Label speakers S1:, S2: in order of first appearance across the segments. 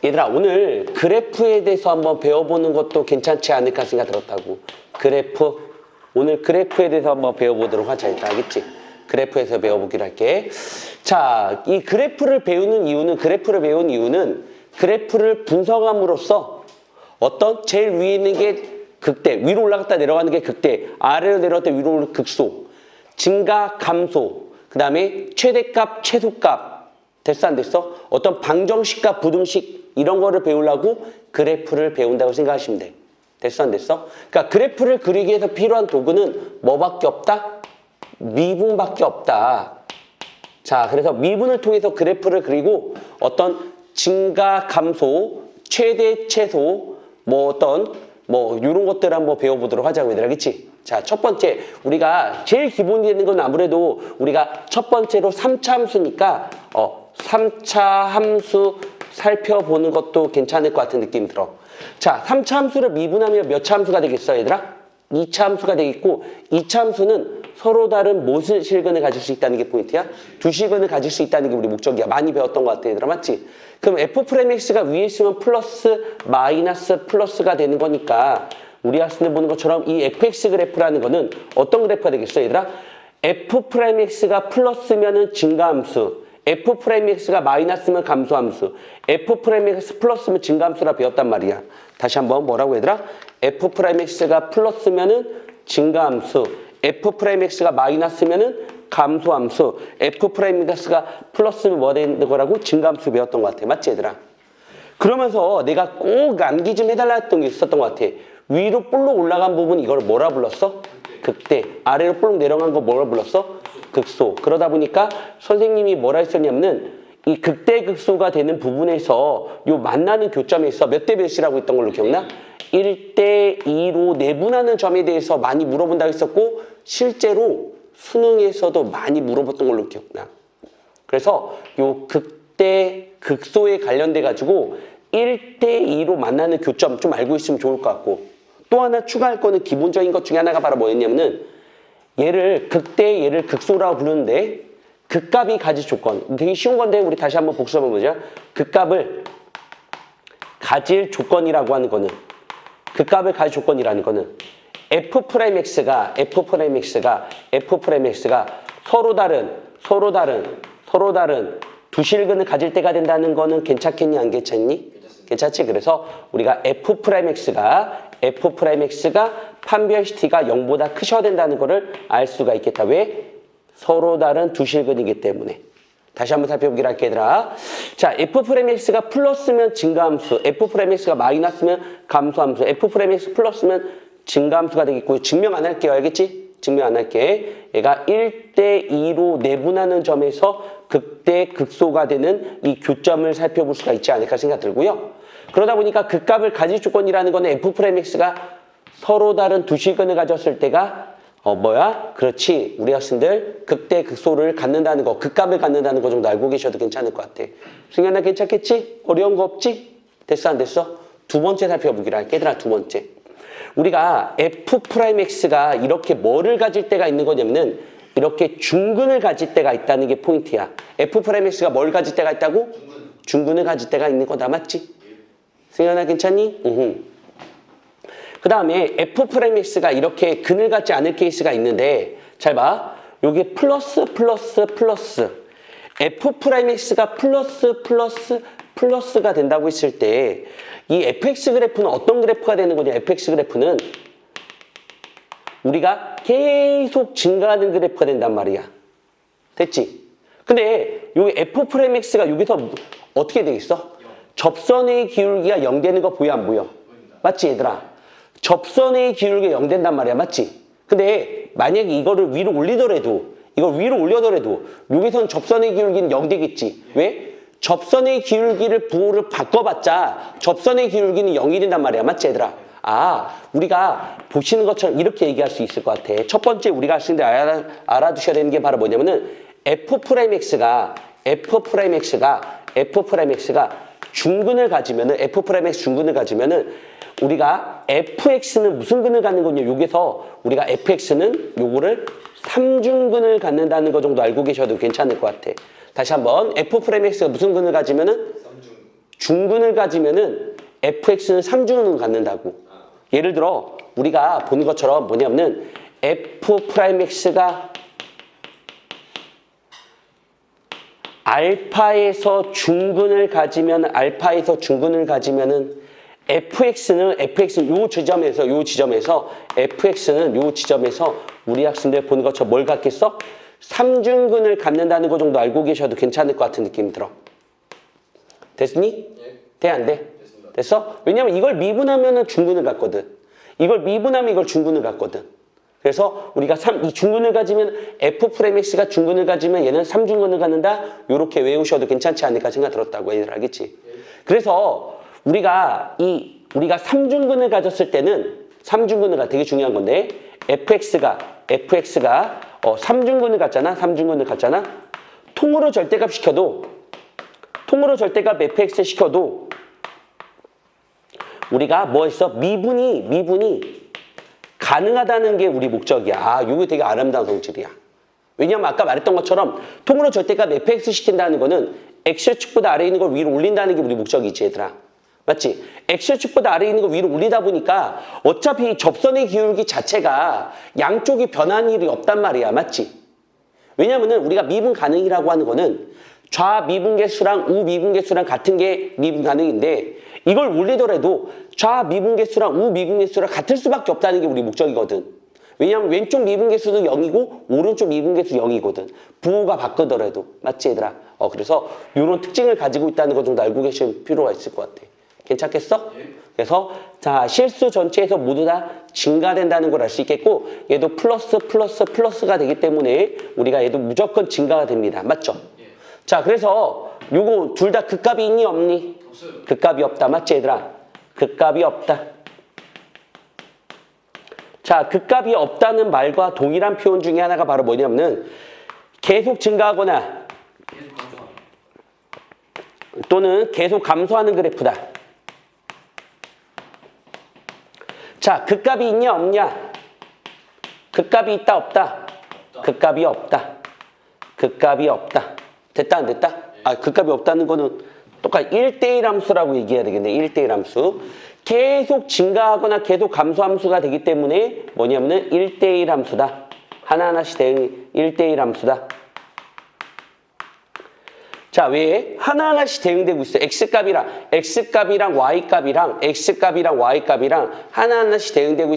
S1: 얘들아, 오늘 그래프에 대해서 한번 배워보는 것도 괜찮지 않을까 생각 들었다고. 그래프. 오늘 그래프에 대해서 한번 배워보도록 하자. 일단 알겠지? 그래프에서 배워보기로 할게. 자, 이 그래프를 배우는 이유는, 그래프를 분석함으로써 어떤 제일 위에 있는 게 극대, 위로 올라갔다 내려가는 게 극대, 아래로 내려갔다 위로 오르는 극소, 증가, 감소, 그 다음에 최대값, 최소값. 됐어 안 됐어? 어떤 방정식과 부등식 이런 거를 배우려고 그래프를 배운다고 생각하시면 돼. 됐어 안 됐어? 그러니까 그래프를 그리기 위해서 필요한 도구는 뭐밖에 없다? 미분밖에 없다. 자, 그래서 미분을 통해서 그래프를 그리고 어떤 증가, 감소, 최대, 최소, 이런 것들을 한번 배워보도록 하자고 얘들아, 그치? 자, 첫 번째, 우리가 제일 기본이 되는 건 아무래도 우리가 첫 번째로 3차 함수니까, 3차 함수 살펴보는 것도 괜찮을 것 같은 느낌이 들어. 자, 3차 함수를 미분하면 몇 차 함수가 되겠어, 얘들아? 2차 함수가 되겠고, 2차 함수는 서로 다른 무슨 실근을 가질 수 있다는 게 포인트야? 두 실근을 가질 수 있다는 게 우리 목적이야. 많이 배웠던 것 같아, 얘들아. 맞지? 그럼 F'X가 위에 있으면 플러스, 마이너스, 플러스가 되는 거니까 우리가 보는 것처럼 이 fx 그래프라는 거는 어떤 그래프가 되겠어, 얘들아? F'X가 플러스면은 증가함수, F'X가 마이너스면 감소함수, F'X 플러스면 증가함수라 배웠단 말이야. 다시 한번 뭐라고 얘들아? F'X가 플러스면은 증가함수, F'X가 마이너스면은 감소함수, F'X가 플러스면 뭐 되는 거라고? 증가함수 배웠던 것 같아. 맞지 얘들아? 그러면서 내가 꼭 암기 좀 해달라 했던 게 있었던 것 같아. 위로 볼록 올라간 부분 이걸 뭐라 불렀어? 극대. 아래로 볼록 내려간 거 뭐라 불렀어? 극소. 그러다 보니까 선생님이 뭐라 했었냐면은 이 극대 극소가 되는 부분에서 요 만나는 교점에서 몇 대 몇이라고 했던 걸로 기억나? 1대 2로 내분하는 점에 대해서 많이 물어본다고 했었고 실제로 수능에서도 많이 물어봤던 걸로 기억나. 그래서 요 극대 극소에 관련돼 가지고 1대 2로 만나는 교점 좀 알고 있으면 좋을 것 같고 또 하나 추가할 거는 기본적인 것 중에 하나가 바로 뭐였냐면은 얘를 극대, 얘를 극소라고 부르는데 극값이 가질 조건. 되게 쉬운 건데 우리 다시 한번 복습 한번 보자. 극값을 가질 조건이라고 하는 거는 극값을 가질 조건이라는 거는 F'X가 서로 다른 두 실근을 가질 때가 된다는 거는 괜찮겠니? 안 괜찮니? 괜찮지? 그래서 우리가 F'X가 판별 t가 0보다 크셔야 된다는 거를 알 수가 있겠다. 왜? 서로 다른 두 실근이기 때문에. 다시 한번 살펴보기로 할게, 얘들아. 자, F'X가 플러스면 증가함수, F'X가 마이너스면 감소함수, F'X 플러스면 증가함수가 되겠고, 증명 안 할게요. 알겠지? 증명 안 할게. 얘가 1대 2로 내분하는 점에서 극대 극소가 되는 이 교점을 살펴볼 수가 있지 않을까 생각 들고요. 그러다 보니까 극값을 가질 조건이라는 거는 F'X가 서로 다른 두 실근을 가졌을 때가 그렇지. 우리 학생들 극대 극소를 갖는다는 거, 극값을 갖는다는 거 정도 알고 계셔도 괜찮을 것 같아. 승현아 괜찮겠지? 어려운 거 없지? 됐어 안 됐어? 두 번째 살펴보기로 할게. 얘들아, 두 번째. 우리가 F'X가 이렇게 뭐를 가질 때가 있는 거냐면은 이렇게 중근을 가질 때가 있다는 게 포인트야. F'X가 뭘 가질 때가 있다고? 중근을 가질 때가 있는 거다. 맞지? 승현아 괜찮니? 그 다음에 F'X가 이렇게 근을 갖지 않을 케이스가 있는데 잘 봐. 요게 플러스가 플러스가 된다고 했을 때 이 fx 그래프는 어떤 그래프가 되는 거냐? fx 그래프는 우리가 계속 증가하는 그래프가 된단 말이야. 됐지? 근데 요 F'X가 여기서 어떻게 되겠어? 접선의 기울기가 0 되는 거 보여 안 보여? 맞지 얘들아? 접선의 기울기가 0 된단 말이야. 맞지? 근데 만약에 이거를 위로 올리더라도 여기선 접선의 기울기는 0 되겠지. 왜? 접선의 기울기를 부호를 바꿔봤자 접선의 기울기는 0이 된단 말이야. 맞지 얘들아? 우리가 보시는 것처럼 이렇게 얘기할 수 있을 것 같아. 첫 번째 우리가 학생들 알아두셔야 되는 게 바로 뭐냐면은 F'X가 중근을 가지면은 우리가 fx는 무슨 근을 갖는 거냐? 여기서 우리가 fx는 요거를 3중근을 갖는다는 거 정도 알고 계셔도 괜찮을 것 같아. 다시 한번 F'X가 무슨 근을 가지면은 중근을 가지면은 fx는 3중근을 갖는다고. 예를 들어 우리가 보는 것처럼 뭐냐면은 f'x가 알파에서 중근을 가지면은 fx는 요 지점에서 fx는 요 지점에서 우리 학생들 보는 것처럼 뭘 갖겠어? 3중근을 갖는다는 거 정도 알고 계셔도 괜찮을 것 같은 느낌이 들어. 됐니?
S2: 예.
S1: 돼, 안 돼?
S2: 됐습니다.
S1: 됐어? 왜냐면 이걸 미분하면은 중근을 갖거든. 이걸 미분하면 이걸 중근을 갖거든. 그래서 우리가 이 중근을 가지면 f'x가 중근을 가지면 얘는 3중근을 갖는다. 요렇게 외우셔도 괜찮지 않을까 생각 들었다고 얘들 알겠지? 그래서 우리가 3중근을 가졌을 때는 3중근을 되게 중요한 건데 fx가 3중근을 갖잖아. 통으로 절대값 fx 시켜도 우리가 뭐 했어? 미분이 가능하다는 게 우리 목적이야. 이거 되게 아름다운 성질이야. 왜냐면 아까 말했던 것처럼 통으로 절대값 fx 시킨다는 거는 x축보다 아래에 있는 걸 위로 올린다는 게 우리 목적이지 얘들아. 맞지? x축보다 아래에 있는 걸 위로 올리다 보니까 어차피 접선의 기울기 자체가 양쪽이 변한 일이 없단 말이야. 맞지? 왜냐면은 우리가 미분 가능이라고 하는 거는 좌 미분계수랑 우 미분계수랑 같은 게 미분 가능인데 이걸 올리더라도 좌 미분계수랑 우 미분계수랑 같을 수밖에 없다는 게 우리 목적이거든. 왜냐하면 왼쪽 미분계수도 0이고 오른쪽 미분계수 0이거든. 부호가 바꾸더라도. 맞지 얘들아? 그래서 이런 특징을 가지고 있다는 거 정도 알고 계실 필요가 있을 것 같아. 괜찮겠어? 그래서 자 실수 전체에서 모두 다 증가된다는 걸 알 수 있겠고 얘도 플러스가 되기 때문에 우리가 얘도 무조건 증가가 됩니다. 맞죠? 자 그래서 요거 둘 다 극값이 있니 없니?
S2: 없어요.
S1: 극값이 없다. 맞지 얘들아? 극값이 없다. 자 극값이 없다는 말과 동일한 표현 중에 하나가 바로 뭐냐면은 계속 증가하거나
S2: 계속 감소하는.
S1: 또는 계속 감소하는 그래프다. 자 극값이 있냐 없냐? 극값이 있다 없다? 극값이 없다. 극값이 없다. 됐다 안 됐다? 극값이 없다는 거는 똑같이 1대1 함수라고 얘기해야 되겠네. 1대1 함수. 계속 증가하거나 계속 감소함수가 되기 때문에 뭐냐면은 1대1 함수다. 하나하나씩 대응 1대1 함수다. 자, 왜? 하나하나씩 대응되고 있어. X값이랑 Y값이랑 하나하나씩 대응되고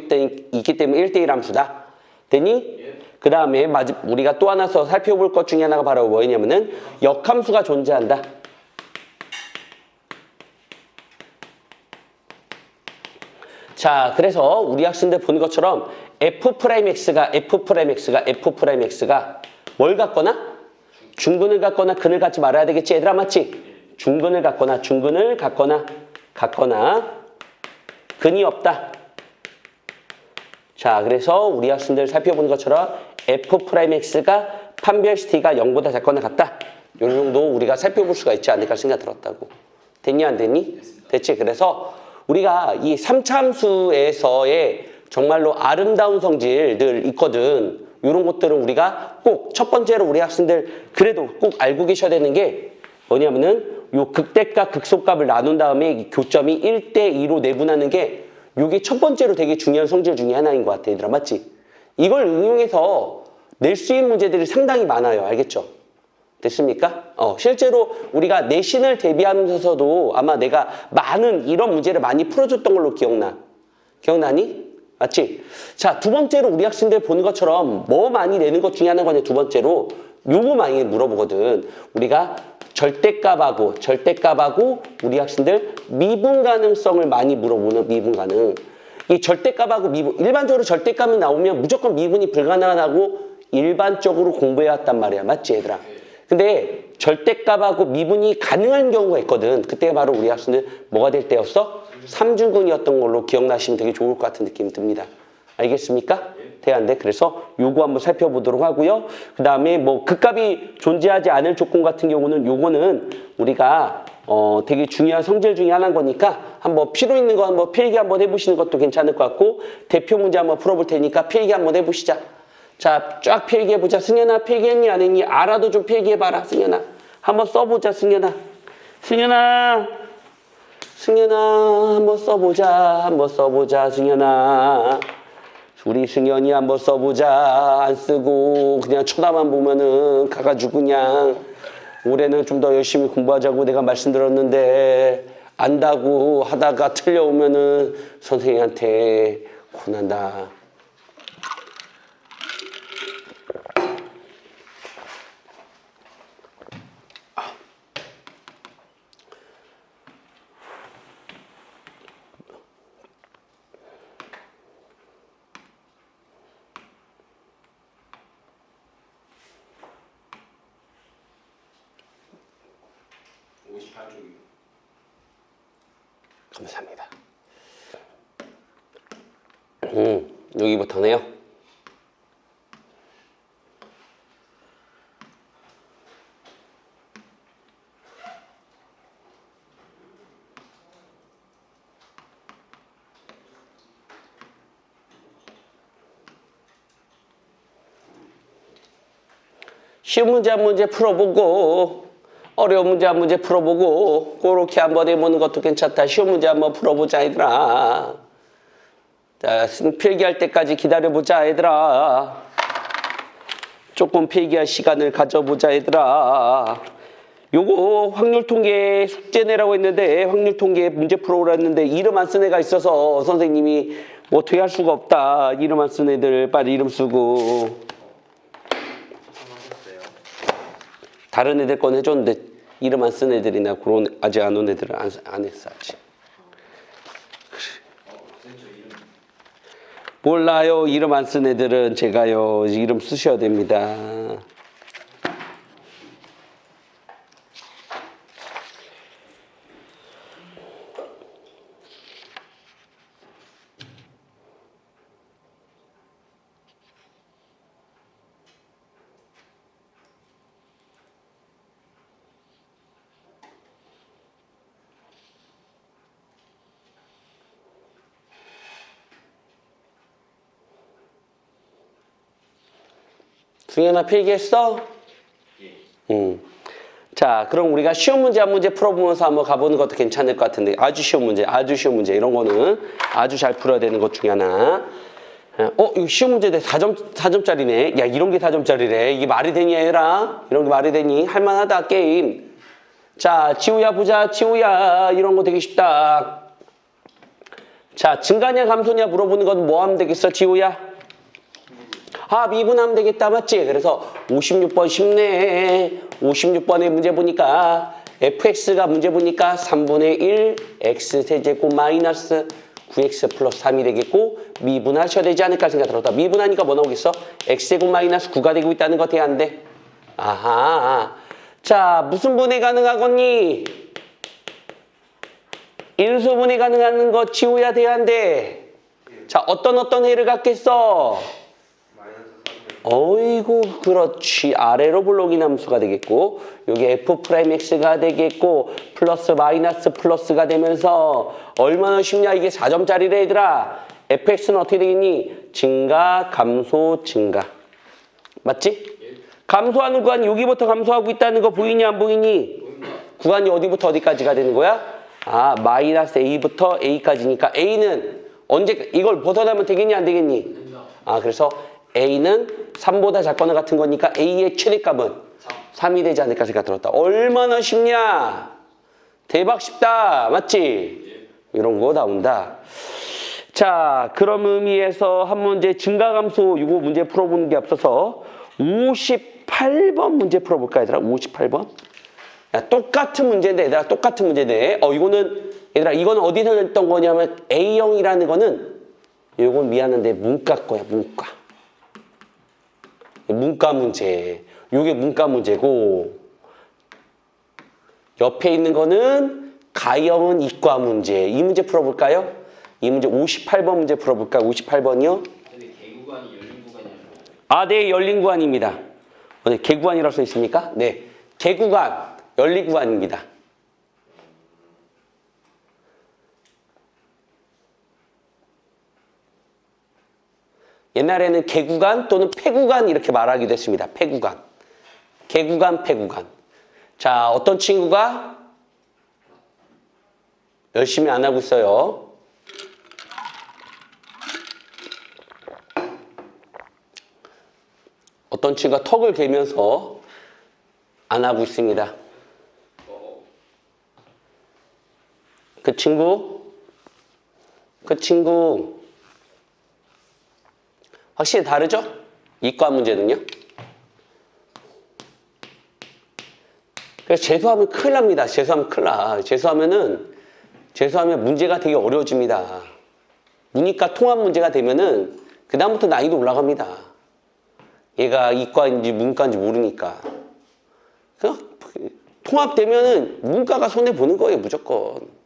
S1: 있기 때문에 1대1 함수다. 됐니? 그 다음에 우리가 또 하나 더 살펴볼 것 중에 하나가 바로 뭐냐면은 역함수가 존재한다. 자, 그래서 우리 학생들 보는 것처럼 F'X가 뭘 갖거나? 중근을 갖거나 근을 갖지 말아야 되겠지 얘들아 맞지? 중근을 갖거나 근이 없다. 자 그래서 우리 학생들 살펴보는 것처럼 F'X가 판별시티가 0보다 작거나 같다. 이 정도 우리가 살펴볼 수가 있지 않을까 생각 들었다고. 됐니 안 됐니? 됐지? 그래서 우리가 이 3차 함수에서의 정말로 아름다운 성질들 있거든. 이런 것들은 우리가 꼭 첫 번째로 우리 학생들 그래도 꼭 알고 계셔야 되는 게 뭐냐면은 요 극대값, 극소값을 나눈 다음에 이 교점이 1대2로 내분하는 게 요게 첫 번째로 되게 중요한 성질 중에 하나인 것 같아, 얘들아. 맞지? 이걸 응용해서 낼 수 있는 문제들이 상당히 많아요. 알겠죠? 됐습니까? 실제로 우리가 내신을 대비하면서도 아마 내가 많은 이런 문제를 많이 풀어줬던 걸로 기억나. 기억나니? 맞지? 자, 두 번째로 우리 학생들 보는 것처럼 뭐 많이 내는 것 중에 하나가 두 번째로 요거 많이 물어보거든. 우리가 절대값하고 우리 학생들 미분 가능성을 많이 물어보는 미분 가능. 이 절대값하고 미분, 일반적으로 절대값이 나오면 무조건 미분이 불가능하다고 일반적으로 공부해왔단 말이야. 맞지 얘들아? 근데 절대값하고 미분이 가능한 경우가 있거든. 그때가 바로 우리 학생들 뭐가 될 때였어? 3중근이었던 걸로 기억나시면 되게 좋을 것 같은 느낌이 듭니다. 알겠습니까? 돼, 안 돼? 그래서 요거 한번 살펴보도록 하고요. 그 다음에 뭐 극값이 존재하지 않을 조건 같은 경우는 요거는 우리가 되게 중요한 성질 중에 하나인 거니까 한번 필요 있는 거 한번 필기 한번 해보시는 것도 괜찮을 것 같고 대표 문제 한번 풀어볼 테니까 필기 한번 해보시자. 자, 쫙 필기해보자. 승현아 필기했니 안 했니? 알아도 좀 필기해봐라. 승현아 한번 써보자. 승현아 승현아 한번 써보자. 한번 써보자 승현아. 우리 승현이 한번 써보자. 안 쓰고 그냥 쳐다만 보면은 가가지고 그냥 올해는 좀 더 열심히 공부하자고 내가 말씀드렸는데 안다고 하다가 틀려오면은 선생님한테 혼난다. 감사합니다. 여기부터네요. 쉬운 문제 한 문제 풀어보고 어려운 문제 한 문제 풀어보고 그렇게 한번 해보는 것도 괜찮다. 쉬운 문제 한번 풀어보자 얘들아. 자, 필기할 때까지 기다려보자 얘들아. 조금 필기할 시간을 가져보자 얘들아. 요거 확률통계 숙제 내라고 했는데 확률통계 문제 풀어오라 했는데 이름 안 쓴 애가 있어서 선생님이 뭐 어떻게 할 수가 없다. 이름 안 쓴 애들 빨리 이름 쓰고. 다른 애들 건 해줬는데 이름 안 쓴 애들이나 그런 아직 안 온 애들은 안 했어 아직. 몰라요. 이름 안 쓴 애들은 제가요. 이름 쓰셔야 됩니다. 승현아 필기했어? 예. 자, 그럼 우리가 쉬운 문제 한 문제 풀어보면서 한번 가보는 것도 괜찮을 것 같은데 아주 쉬운 문제 이런 거는 아주 잘 풀어야 되는 것 중에 하나. 이거 쉬운 문제인데 4점짜리네. 야, 이런 게 4점짜리래. 이게 말이 되니 얘들아? 이런 게 말이 되니? 할만하다 게임. 자, 지우야 보자. 지우야 이런 거 되게 쉽다. 자, 증가냐 감소냐 물어보는 건 뭐 하면 되겠어 지우야? 미분하면 되겠다 맞지? 그래서 56번 쉽네. 56번의 문제 보니까 fx가 문제 보니까 3분의 1 x세제곱 마이너스 9x 플러스 3이 되겠고 미분하셔야 되지 않을까 생각 들었다. 미분하니까 뭐 나오겠어? x제곱 마이너스 9가 되고 있다는 거 돼야 안 돼? 아하. 자, 무슨 분해 가능하겠니? 일수분해 가능한 거 지워야 돼야 안 돼? 자, 어떤 해를 갖겠어? 어이구 그렇지. 아래로 블록인 함수가 되겠고 여기 f'x가 되겠고 플러스 마이너스 플러스가 되면서 얼마나 쉽냐. 이게 4점짜리래 얘들아. fx는 어떻게 되겠니? 증가 감소 증가 맞지? 감소하는 구간 여기부터 감소하고 있다는 거 보이니 안 보이니? 구간이 어디부터 어디까지가 되는 거야? 마이너스 a부터 a까지니까 a는 언제 이걸 벗어나면 되겠니 안 되겠니? 그래서 a는 3보다 작거나 같은 거니까 a의 최대값은 3이 되지 않을까 생각 들었다. 얼마나 쉽냐? 대박 쉽다. 맞지? 이런 거 나온다. 자, 그런 의미에서 한 문제 증가감소 이거 문제 풀어보는 게 앞서서 58번 문제 풀어볼까 얘들아? 58번? 야, 똑같은 문제인데 얘들아 똑같은 문제인데 이거는 얘들아 이거는 어디서 했던 거냐면 A형이라는 거는 이건 미안한데 문과 거야 문과. 문과 문제. 요게 문과 문제고 옆에 있는 거는 가형은 이과 문제. 이 문제 풀어볼까요? 이 문제 58번 문제 풀어볼까요? 58번이요?
S2: 근데 개구간이 열린 구간이라고.
S1: 네, 열린 구간입니다. 개구간이라고 써 있습니까? 네, 개구간, 열린 구간입니다. 옛날에는 개구간 또는 폐구간 이렇게 말하기도 했습니다. 폐구간. 개구간, 폐구간. 자, 어떤 친구가 열심히 안 하고 있어요. 어떤 친구가 턱을 개면서 안 하고 있습니다. 그 친구 확실히 다르죠? 이과 문제는요. 그래서 재수하면 큰일 납니다. 재수하면 큰일 나. 재수하면 문제가 되게 어려워집니다. 문이과 통합 문제가 되면은 그다음부터 난이도 올라갑니다. 얘가 이과인지 문과인지 모르니까. 통합되면은 문과가 손해보는 거예요, 무조건.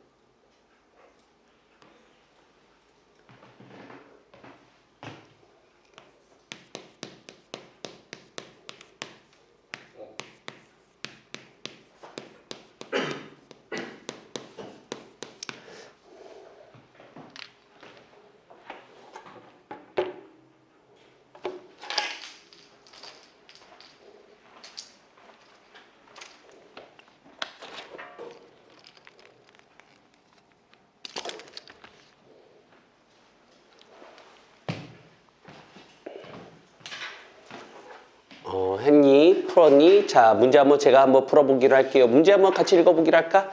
S1: 했니? 풀었니? 자, 문제 한번 제가 한번 풀어보기로 할게요. 문제 한번 같이 읽어보기로 할까?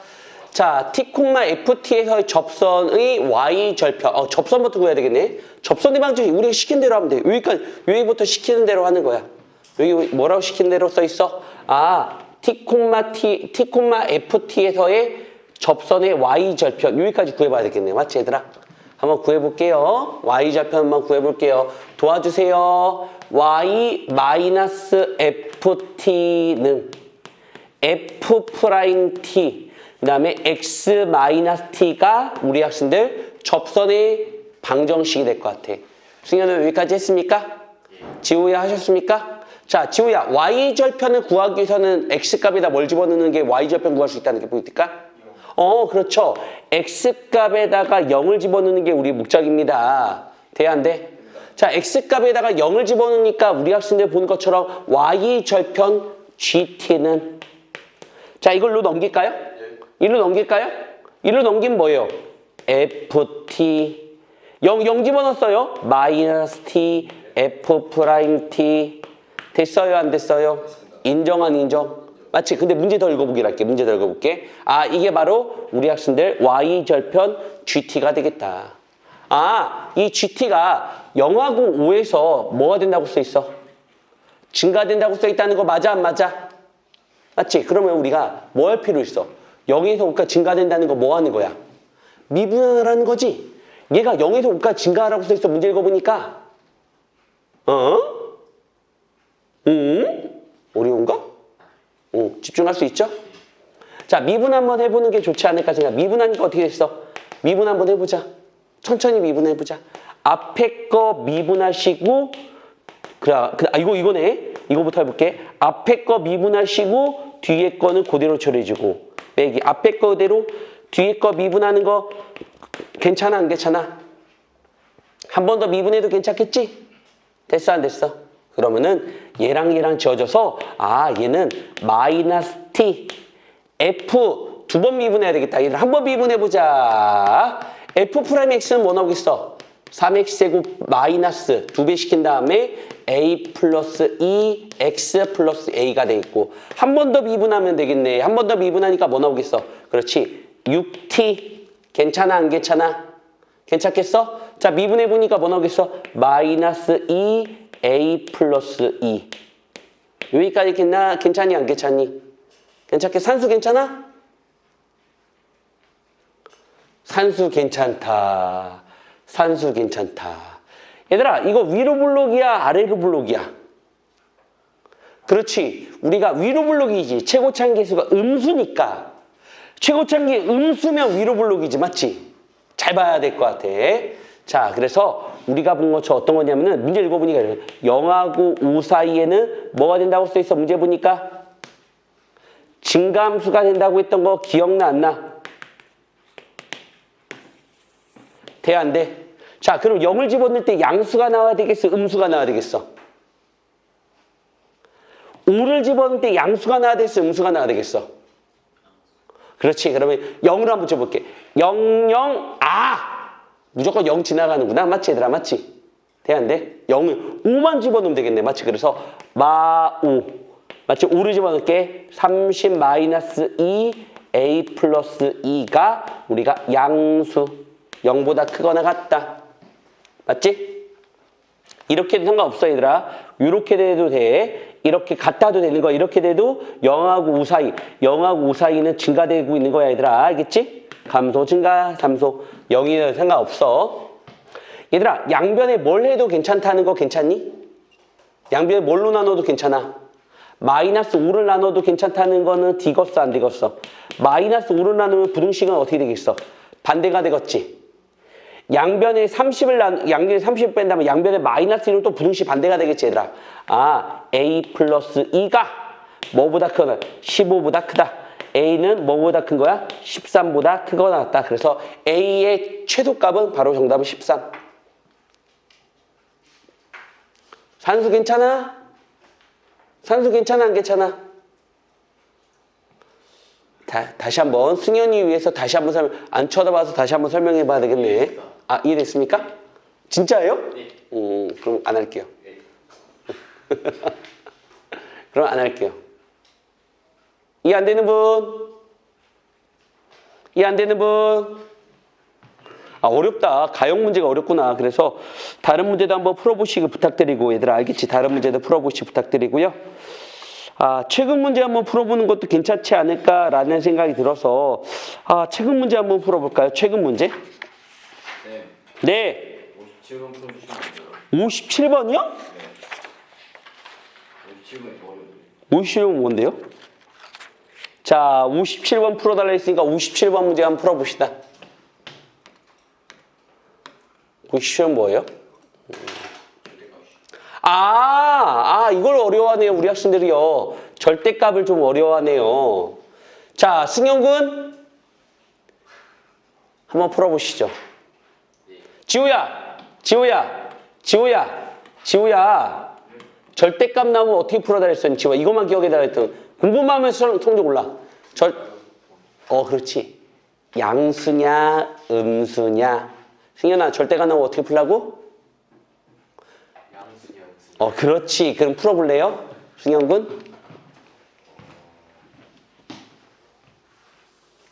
S1: 자, t, ft에서의 접선의 y 절편. 접선부터 구해야 되겠네. 접선의 방정식 우리가 시킨 대로 하면 돼. 여기부터 시키는 대로 하는 거야. 여기 뭐라고 시키는 대로 써 있어? t, ft에서의 접선의 y 절편. 여기까지 구해봐야 되겠네. 맞지, 얘들아? 한번 구해볼게요. y 절편 한번 구해볼게요. 도와주세요. y-ft는 f't 그 다음에 x-t가 우리 학생들 접선의 방정식이 될 것 같아. 승현은 여기까지 했습니까? 지호야 하셨습니까? 자, 지호야 y절편을 구하기 위해서는 x값에다 뭘 집어넣는 게 y절편 구할 수 있다는 게 보입니까? 그렇죠. x값에다가 0을 집어넣는 게 우리 목적입니다. 돼야 안 돼? 자, x값에다가 0을 집어넣으니까 우리 학생들 보는 것처럼 y절편 gt는 자, 이걸로 넘길까요? 이로 넘길까요? 이로 넘기면 뭐예요? ft 0 집어넣었어요. 마이너스 t f't 됐어요? 안 됐어요? 인정한 인정? 맞지? 근데 문제 더 읽어보기로 할게. 문제 더 읽어볼게. 이게 바로 우리 학생들 y절편 gt가 되겠다. 이 gt가 0하고 5에서 뭐가 된다고 써 있어? 증가된다고 써 있다는 거 맞아 안 맞아? 맞지? 그러면 우리가 뭐 할 필요 있어? 0에서 5까지 증가된다는 거 뭐 하는 거야? 미분을 하는 거지. 얘가 0에서 5까지 증가하라고 써 있어. 문제 읽어보니까. 어려운가? 집중할 수 있죠? 자, 미분 한번 해보는 게 좋지 않을까 생각. 미분하니까 어떻게 됐어? 미분 한번 해보자. 천천히 미분해보자. 앞에 거 미분하시고, 이거네. 이거부터 해볼게. 앞에 거 미분하시고, 뒤에 거는 그대로 처리해주고. 빼기. 앞에 거 그대로, 뒤에 거 미분하는 거 괜찮아, 안 괜찮아? 한 번 더 미분해도 괜찮겠지? 됐어, 안 됐어? 그러면은 얘랑 지어져서 얘는 마이너스 t f 두 번 미분해야 되겠다. 얘를 한 번 미분해보자. f'(x는 뭐 나오겠어? 3x제곱 마이너스 2배 시킨 다음에 a 플러스 2x 플러스 a가 돼 있고 한 번 더 미분하면 되겠네. 한 번 더 미분하니까 뭐 나오겠어? 그렇지. 6t 괜찮아 안 괜찮아? 괜찮겠어? 자, 미분해보니까 뭐 나오겠어? 마이너스 2a 플러스 2 여기까지 괜찮니 안 괜찮니? 괜찮게 산수 괜찮아? 산수 괜찮다. 산수 괜찮다. 얘들아, 이거 위로 블록이야? 아래로 블록이야? 그렇지. 우리가 위로 블록이지. 최고차항계수가 음수니까. 최고차항계 음수면 위로 블록이지. 맞지? 잘 봐야 될 것 같아. 자, 그래서 우리가 본 것처럼 어떤 거냐면은 문제 읽어보니까 0하고 5 사이에는 뭐가 된다고 써있어? 문제 보니까 증가함수가 된다고 했던 거 기억나 안 나? 돼 안 돼? 자, 그럼 0을 집어넣을 때 양수가 나와야 되겠어? 음수가 나와야 되겠어? 5를 집어넣을 때 양수가 나와야 되겠어? 음수가 나와야 되겠어? 그렇지. 그러면 0으로 한번 붙여볼게. 0, 0, 아! 무조건 0 지나가는구나. 맞지, 얘들아? 맞지? 돼, 안 돼? 0을 5만 집어넣으면 되겠네. 맞지? 그래서 마5. 맞지? 5를 집어넣을게. 30 마이너스 2 a 플러스 2가 우리가 양수. 0보다 크거나 같다. 맞지? 이렇게 해도 상관없어, 얘들아. 이렇게 돼도 돼. 이렇게 같아도 되는 거야. 이렇게 돼도 0하고 5 사이. 0하고 5 사이는 증가되고 있는 거야, 얘들아. 알겠지? 감소, 증가, 감소. 0이면 상관없어. 얘들아, 양변에 뭘 해도 괜찮다는 거 괜찮니? 양변에 뭘로 나눠도 괜찮아. 마이너스 5를 나눠도 괜찮다는 거는 디귿어, 안 디귿어? 마이너스 5를 나누면 부등식은 어떻게 되겠어? 반대가 되겠지? 양변에 30을 뺀다면 양변에 마이너스 1은 또 부등식 반대가 되겠지, 얘들아. 아, a 플러스 2가 뭐보다 크거나 15보다 크다. a는 뭐보다 큰 거야? 13보다 크거나 같다. 그래서 a의 최소값은 바로 정답은 13. 산수 괜찮아? 산수 괜찮아, 안 괜찮아? 다시 한번 승현이 위해서 다시 한번 안 쳐다봐서 다시 한번 설명해 봐야 되겠네. 아, 이해됐습니까? 진짜예요?
S2: 네.
S1: 그럼 안 할게요.
S2: 네.
S1: 그럼 안 할게요. 이해 안 되는 분? 이해 안 되는 분? 아, 어렵다. 가형 문제가 어렵구나. 그래서 다른 문제도 한번 풀어보시기 부탁드리고, 얘들아 알겠지? 다른 문제도 풀어보시기 부탁드리고요. 아, 최근 문제 한번 풀어보는 것도 괜찮지 않을까라는 생각이 들어서 최근 문제 한번 풀어볼까요? 최근 문제?
S2: 네.
S1: 네.
S2: 57번 풀어주시면 돼요.
S1: 57번이요?
S2: 네. 57번이 더 어려운데.
S1: 57번 뭔데요? 자, 57번 풀어달라 했으니까 57번 문제 한번 풀어봅시다. 57번 뭐예요? 이걸 어려워하네요. 우리 학생들이요. 절대값을 좀 어려워하네요. 자, 승현군 한번 풀어보시죠. 지우야. 절대값 나오면 어떻게 풀어달라 했어? 지우야, 이것만 기억해달라 했던. 공부만 하면 성적 올라. 그렇지. 양수냐, 음수냐. 승현아, 절대값 나오면 어떻게 풀라고? 그렇지. 그럼 풀어볼래요? 승현군?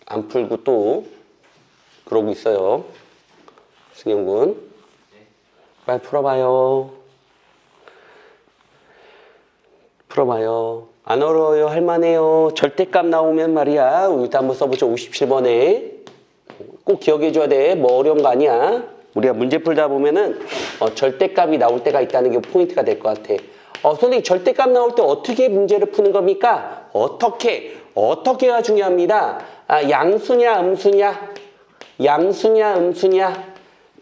S1: 안 풀고 또 그러고 있어요. 승현군. 빨리 풀어봐요. 안 어려워요. 할만해요. 절대값 나오면 말이야. 일단 한번 써보죠. 57번에. 꼭 기억해줘야 돼. 뭐 어려운 거 아니야. 우리가 문제 풀다 보면은 절대값이 나올 때가 있다는 게 포인트가 될 것 같아. 선생님, 절대값 나올 때 어떻게 문제를 푸는 겁니까? 어떻게가 중요합니다. 양수냐 음수냐.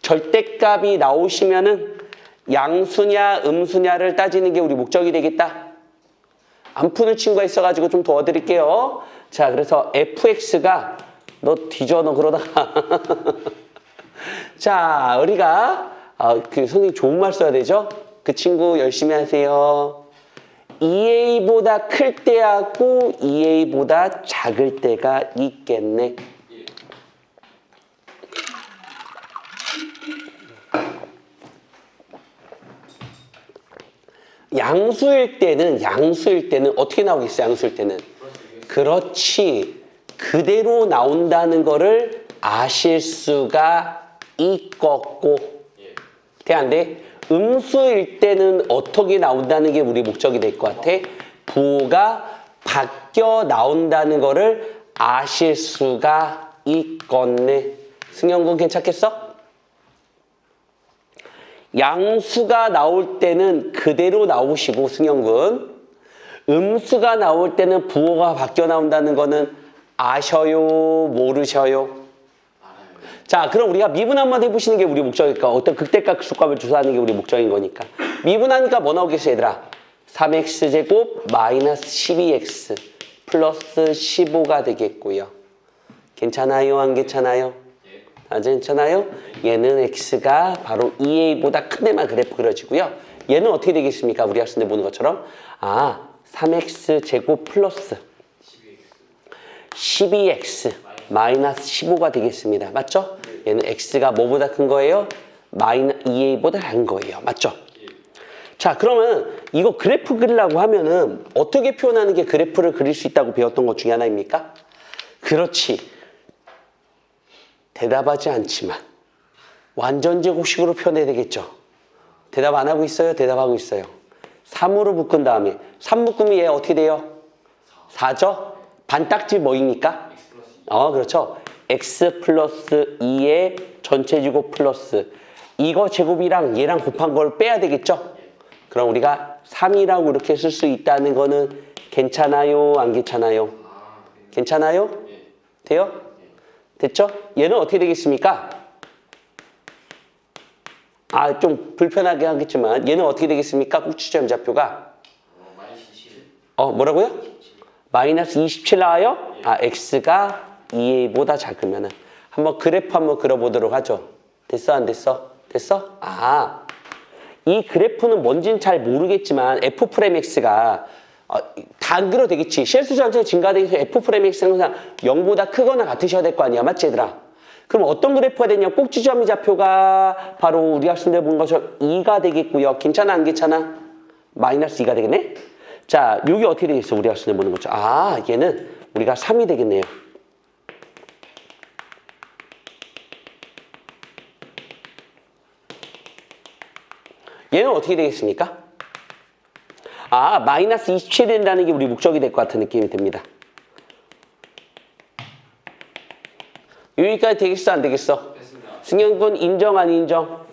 S1: 절대값이 나오시면은 양수냐 음수냐를 따지는 게 우리 목적이 되겠다. 안 푸는 친구가 있어가지고 좀 도와드릴게요. 자, 그래서 fx가 너 그러다가 자, 우리가 선생님 좋은 말 써야 되죠? 그 친구 열심히 하세요. 2a보다 클 때하고 2a보다 작을 때가 있겠네. 양수일 때는 어떻게 나오겠어요? 양수일 때는 그렇지. 그대로 나온다는 거를 아실 수가 있겠고. 돼, 안 돼? 음수일 때는 어떻게 나온다는 게 우리 목적이 될 것 같아? 부호가 바뀌어 나온다는 거를 아실 수가 있겠네. 승현군 괜찮겠어? 양수가 나올 때는 그대로 나오시고, 승현군. 음수가 나올 때는 부호가 바뀌어 나온다는 거는 아셔요? 모르셔요? 자, 그럼 우리가 미분 한번 해보시는 게 우리 목적이니까. 어떤 극대값 극소값을 조사하는 게 우리 목적인 거니까. 미분하니까 뭐 나오겠어요, 얘들아? 3x제곱 마이너스 12x 플러스 15가 되겠고요. 괜찮아요? 안 괜찮아요? 괜찮아요? 얘는 x가 바로 2a보다 큰 데만 그래프 그려지고요. 얘는 어떻게 되겠습니까? 우리 학생들 보는 것처럼 3x제곱 플러스 12x 마이너스 15가 되겠습니다. 맞죠? 얘는 x가 뭐보다 큰 거예요? 2a보다 작은 거예요. 맞죠? 자, 그러면 이거 그래프 그리려고 하면은 어떻게 표현하는 게 그래프를 그릴 수 있다고 배웠던 것 중에 하나입니까? 그렇지. 대답하지 않지만 완전 제곱식으로 표현해야 되겠죠. 대답 안 하고 있어요? 대답하고 있어요. 3으로 묶은 다음에 3 묶으면 얘 어떻게 돼요? 4죠? 반딱지 뭐입니까? 그렇죠. x 플러스 2의 전체 제곱 플러스 이거 제곱이랑 얘랑 곱한 걸 빼야 되겠죠? 그럼 우리가 3이라고 이렇게 쓸 수 있다는 거는 괜찮아요? 안 괜찮아요? 괜찮아요? 돼요? 됐죠? 얘는 어떻게 되겠습니까? 좀 불편하게 하겠지만 얘는 어떻게 되겠습니까? 꼭지점 좌표가
S2: 마이너스 7.
S1: 뭐라고요? 마이너스 27 나와요? x가 2a보다 작으면은 한번 그래프 한번 그려보도록 하죠. 됐어? 안 됐어? 됐어? 이 그래프는 뭔지는 잘 모르겠지만 f 프레임 x가 다 안 그려도 되겠지. 실수 점수가 증가되면서 f 프레임 x는 항상 0보다 크거나 같으셔야 될 거 아니야. 맞지 얘들아? 그럼 어떤 그래프가 되냐? 꼭지점의 좌표가 바로 우리 학생들 본 것처럼 2가 되겠고요. 괜찮아? 안 괜찮아? 마이너스 2가 되겠네? 자, 여기 어떻게 되겠어? 우리 학생들 보는 것처럼. 얘는 우리가 3이 되겠네요. 얘는 어떻게 되겠습니까? 마이너스 27이 된다는 게 우리 목적이 될 것 같은 느낌이 듭니다. 여기까지 되겠어? 안 되겠어?
S2: 됐습니다.
S1: 승현군 인정 안 인정?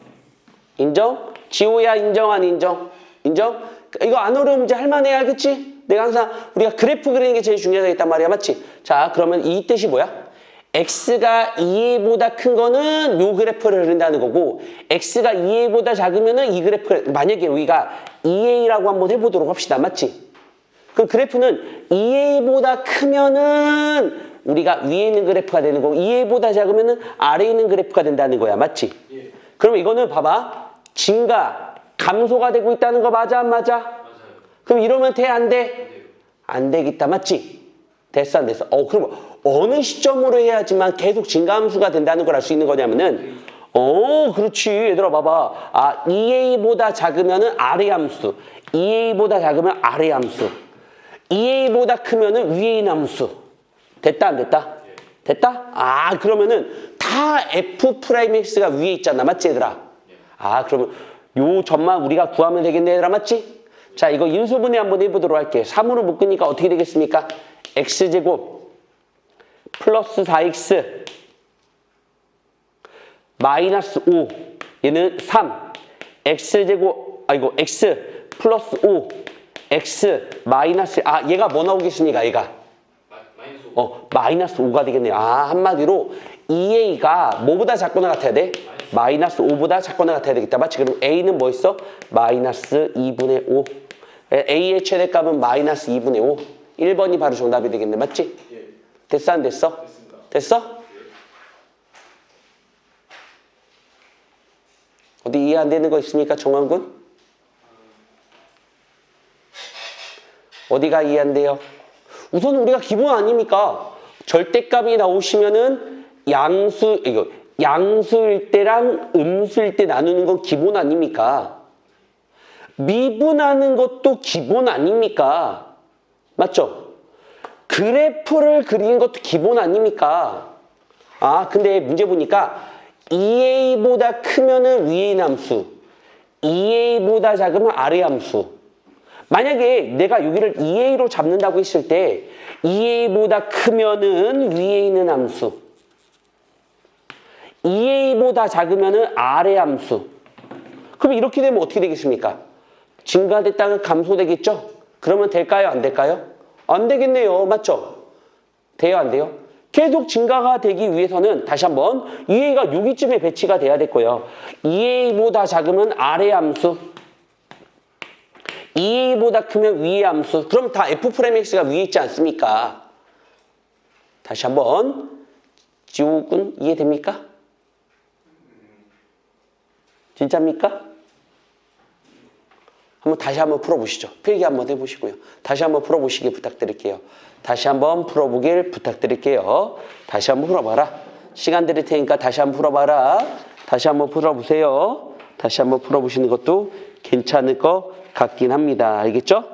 S1: 인정? 지호야 인정 안 인정? 인정? 이거 안 어려운 문제 할만해 알겠지? 내가 항상 우리가 그래프 그리는 게 제일 중요하겠단 말이야. 맞지? 자, 그러면 이 뜻이 뭐야? x가 2a보다 큰 거는 요 그래프를 그린다는 거고 x가 2a보다 작으면은 이 그래프 만약에 여기가 2a라고 한번 해보도록 합시다. 맞지? 그럼 그래프는 2a보다 크면은 우리가 위에 있는 그래프가 되는 거고 2a보다 작으면은 아래에 있는 그래프가 된다는 거야. 맞지?
S2: 예.
S1: 그럼 이거는 봐봐. 증가, 감소가 되고 있다는 거 맞아 안 맞아?
S2: 맞아요.
S1: 그럼 이러면 돼 안 돼?
S2: 안 돼요.
S1: 안 되겠다. 맞지? 됐어 안 됐어? 그럼 어느 시점으로 해야지만 계속 증가함수가 된다는 걸 알 수 있는 거냐면은 그렇지. 얘들아 봐봐. 2a보다 작으면은 아래 함수 2a보다 작으면 아래 함수 2a보다 크면은 위에 있는 함수 됐다 안 됐다? 됐다? 그러면은 다 f 프라임 x가 위에 있잖아. 맞지 얘들아? 그러면 요 점만 우리가 구하면 되겠네 얘들아. 맞지? 자, 이거 인수분해 한번 해보도록 할게. 3으로 묶으니까 어떻게 되겠습니까? x제곱 플러스 4x 마이너스 5 얘는 3 x제곱 x 플러스 5 x 마이너스 얘가 뭐 나오겠습니까? 얘가
S2: 마이너스 5.
S1: 마이너스 5가 되겠네요. 한마디로 2a가 뭐보다 작거나 같아야 돼? 마이너스 5보다 작거나 같아야 되겠다. 맞지? 그럼 a는 뭐 있어? 마이너스 2분의 5 a의 최대값은 마이너스 2분의 5 1번이 바로 정답이 되겠네. 맞지?
S2: 예.
S1: 됐어 안 됐어?
S2: 됐습니다.
S1: 됐어? 어디 이해 안 되는 거 있습니까? 정환군? 어디가 이해 안 돼요? 우선 우리가 기본 아닙니까? 절대값이 나오시면은 양수일 때랑 음수일 때 나누는 건 기본 아닙니까? 미분하는 것도 기본 아닙니까? 맞죠? 그래프를 그리는 것도 기본 아닙니까? 근데 문제 보니까 2a보다 크면은 위에 있는 함수 2a보다 작으면 아래 함수 만약에 내가 여기를 2a로 잡는다고 했을 때 2a보다 크면은 위에 있는 함수 2a보다 작으면은 아래 함수 그럼 이렇게 되면 어떻게 되겠습니까? 증가됐다가 감소되겠죠? 그러면 될까요? 안 될까요? 안 되겠네요. 맞죠? 돼요? 안 돼요? 계속 증가가 되기 위해서는 다시 한번 2a가 여기쯤에 배치가 돼야 될 거예요. 2a보다 작으면 아래 함수 2a보다 크면 위의 함수 그럼 다 f 프라임 x가 위에 있지 않습니까? 다시 한번 지옥은 이해됩니까? 진짜입니까? 한번 다시 한번 풀어보시죠. 필기 한번 해보시고요. 다시 한번 풀어보시길 부탁드릴게요. 다시 한번 풀어보길 부탁드릴게요. 다시 한번 풀어봐라. 시간 드릴 테니까 다시 한번 풀어봐라. 다시 한번 풀어보세요. 다시 한번 풀어보시는 것도 괜찮을 것 같긴 합니다. 알겠죠?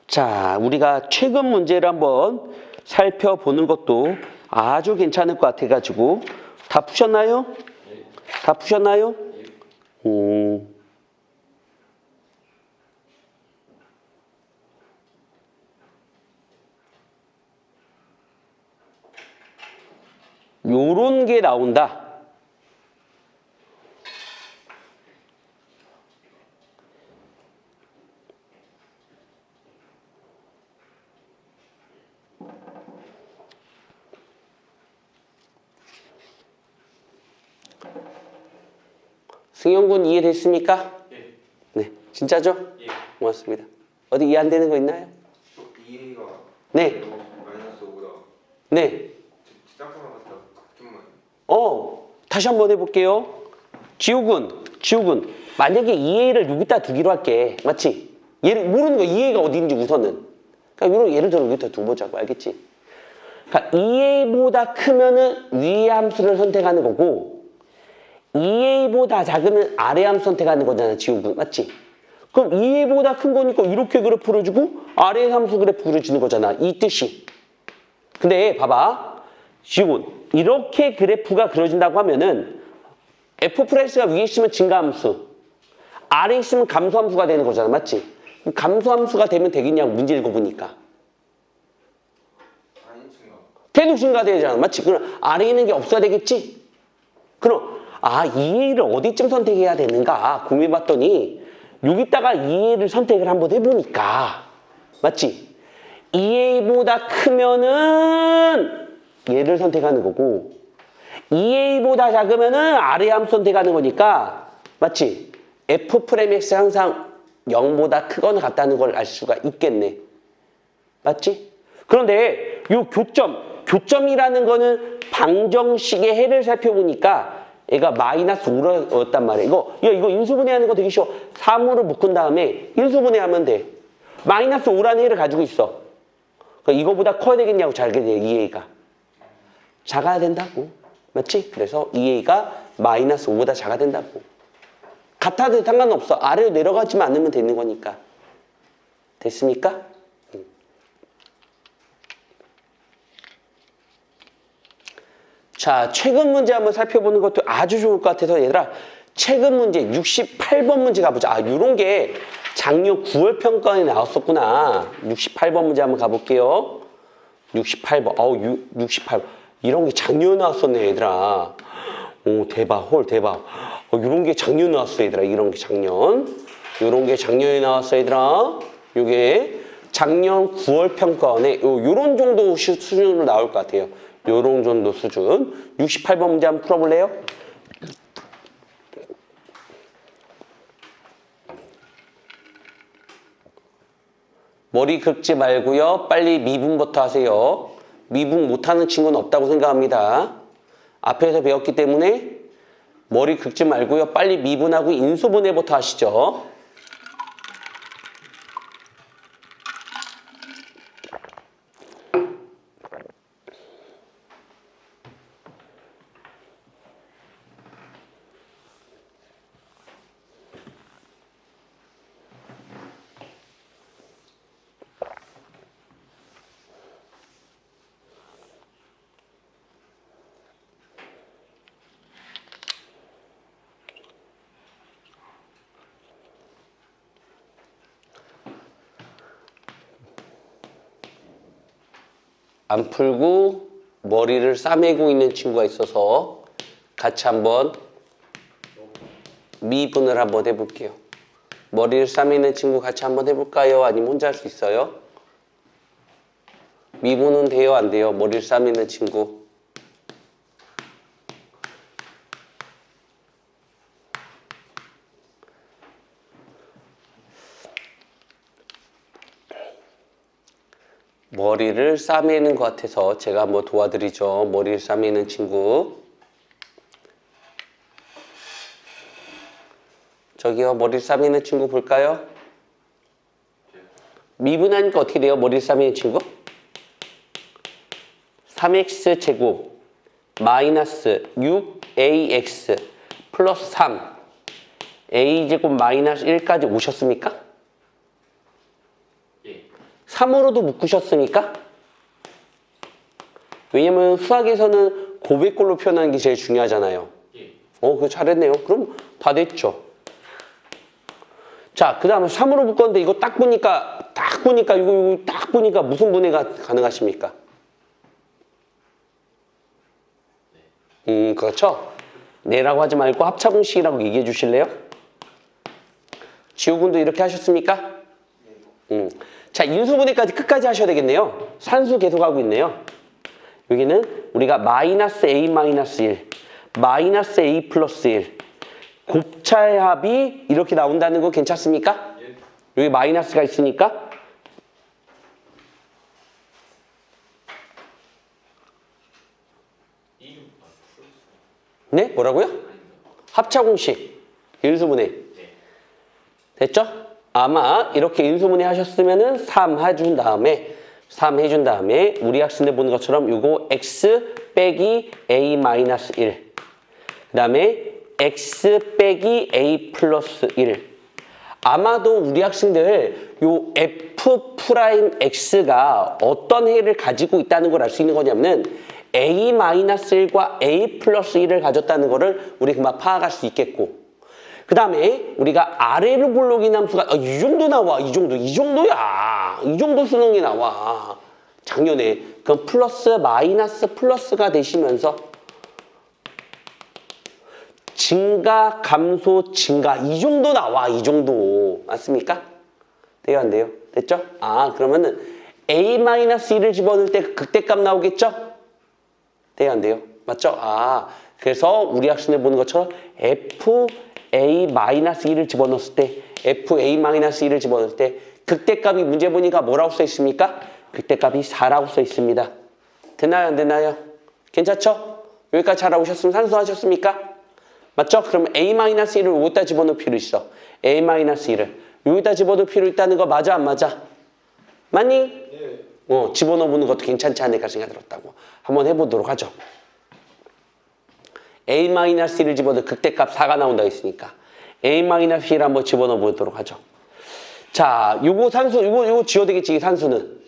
S1: 자, 우리가 최근 문제를 한번 살펴보는 것도 아주 괜찮을 것 같아가지고 다 푸셨나요? 다 푸셨나요? 요런 게 나온다. 승용군 이해됐습니까?
S2: 예.
S1: 네, 진짜죠?
S2: 예.
S1: 고맙습니다. 어디 이해 안 되는 거 있나요?
S3: 2A가
S1: 네.
S3: 마이너스 5다.
S1: 네.
S3: 짝꿍 나갔다. 좀만.
S1: 다시 한번 해볼게요. 지우군. 만약에 2A를 여기다 두기로 할게. 맞지? 얘를 모르는 거 2A가 어디인지 우선은. 그러니까 이런 예를 들어 여기다 두보자고. 알겠지? 그러니까 2A보다 크면은 위의 함수를 선택하는 거고 2A보다 작으면 아래 함수 선택하는 거잖아. 지우군. 맞지? 그럼 2A보다 큰 거니까 이렇게 그래프를 주고 아래 함수 그래프를 주는 거잖아. 이 뜻이. 근데 봐봐. 지우군. 이렇게 그래프가 그려진다고 하면은 f 프레스가 위에 있으면 증가함수, 아래에 있으면 감소함수가 되는 거잖아. 맞지? 감소함수가 되면 되겠냐고 문제 읽어보니까.
S3: 아니 친구.
S1: 계속 증가되잖아. 맞지? 그럼 아래에 있는 게 없어야 되겠지? 그럼 2A를 어디쯤 선택해야 되는가 고민해봤더니 여기다가 2A를 선택을 한번 해보니까 맞지? 2A보다 크면은 얘를 선택하는 거고 2A보다 작으면은 아래 함수 선택하는 거니까 맞지? F 프레임 X 항상 0보다 크거나 같다는 걸 알 수가 있겠네. 맞지? 그런데 요 교점이라는 거는 방정식의 해를 살펴보니까 얘가 마이너스 5였단 말이야. 이거 인수분해하는 거 되게 쉬워. 3으로 묶은 다음에 인수분해하면 돼. 마이너스 5라는 해를 가지고 있어. 그러니까 이거보다 커야 되겠냐고 잘게 돼, 2A가. 작아야 된다고. 맞지? 그래서 2A가 마이너스 5보다 작아야 된다고. 같아도 상관없어. 아래로 내려가지만 않으면 되는 거니까. 됐습니까? 자, 최근 문제 한번 살펴보는 것도 아주 좋을 것 같아서 얘들아 최근 문제 68번 문제 가보자. 요런 게 작년 9월 평가에 나왔었구나. 68번 문제 한번 가볼게요. 68번. 68번. 이런 게 작년에 나왔었네, 얘들아. 오, 대박. 헐, 대박. 이런 게 작년에 나왔어, 얘들아. 이런 게 작년. 이런 게 작년에 나왔어, 얘들아. 요게 작년 9월 평가원에 요런 정도 수준으로 나올 것 같아요. 요런 정도 수준. 68번 문제 한번 풀어볼래요? 머리 긁지 말고요. 빨리 미분부터 하세요. 미분 못하는 친구는 없다고 생각합니다. 앞에서 배웠기 때문에 머리 긁지 말고요. 빨리 미분하고 인수분해부터 하시죠. 안 풀고 머리를 싸매고 있는 친구가 있어서 같이 한번 미분을 한번 해볼게요. 머리를 싸매는 친구 같이 한번 해볼까요? 아니면 혼자 할 수 있어요? 미분은 돼요? 안 돼요? 머리를 싸매는 친구. 머리를 싸매는 것 같아서 제가 한번 도와드리죠. 머리를 싸매는 친구. 저기요, 머리를 싸매는 친구 볼까요? 미분하니까 어떻게 돼요? 머리를 싸매는 친구? 3x 제곱 마이너스 6ax 플러스 3 a 제곱 마이너스 1까지 오셨습니까?
S2: 예.
S1: 3으로도 묶으셨으니까? 왜냐면 수학에서는 고백꼴로 표현하는 게 제일 중요하잖아요.
S2: 예.
S1: 그거 잘했네요. 그럼 다 됐죠. 자, 그 다음에 3으로 묶었는데 이거 딱 보니까 이거 딱 보니까 무슨 분해가 가능하십니까? 그렇죠? 네라고 하지 말고 합차공식이라고 얘기해 주실래요? 지호군도 이렇게 하셨습니까? 자, 인수분해까지 끝까지 하셔야 되겠네요. 산수 계속하고 있네요. 여기는 우리가 마이너스 a 마이너스 1, 마이너스 a 플러스 1 곱차의 합이 이렇게 나온다는 거 괜찮습니까?
S2: 예.
S1: 여기 마이너스가 있으니까 네? 뭐라고요? 합차공식 인수분해
S2: 네.
S1: 됐죠? 아마 이렇게 인수분해 하셨으면은 3 해준 다음에 우리 학생들 보는 것처럼 요거 x 빼기 a 마이너스 1 그 다음에 x 빼기 a 플러스 1 아마도 우리 학생들 요 f 프라임 x가 어떤 해를 가지고 있다는 걸 알 수 있는 거냐면 a 마이너스 1과 a 플러스 1을 가졌다는 거를 우리 금방 파악할 수 있겠고 그 다음에 우리가 아래로 볼록인 함수가 이 정도 나와 이 정도야 이 정도 수능이 나와 작년에 그럼 플러스 마이너스 플러스가 되시면서 증가 감소 증가 이 정도 나와 이 정도 맞습니까? 돼요 안 돼요? 됐죠? 그러면은 a-1을 집어넣을 때 극대값 나오겠죠? 돼요 안 돼요? 맞죠? 그래서 우리 학생들 보는 것처럼 fa-1을 집어넣었을 때 fa-1을 집어넣을 때 극대값이 문제 보니까 뭐라고 써 있습니까? 극대값이 4라고 써 있습니다. 됐나요 안 됐나요? 괜찮죠? 여기까지 잘 나오셨으면 산수하셨습니까? 맞죠? 그럼 a-1을 여기다 집어넣을 필요 있어. a-1을 여기다 집어넣을 필요 있다는 거 맞아 안 맞아? 맞니?
S3: 네.
S1: 집어넣어보는 것도 괜찮지 않을까 생각이 들었다고. 한번 해보도록 하죠. a-1을 집어넣을 극대값 4가 나온다고 했으니까 a-1을 한번 집어넣어 보도록 하죠. 자, 요거 산수, 요거 지워야 되겠지, 이 산수는.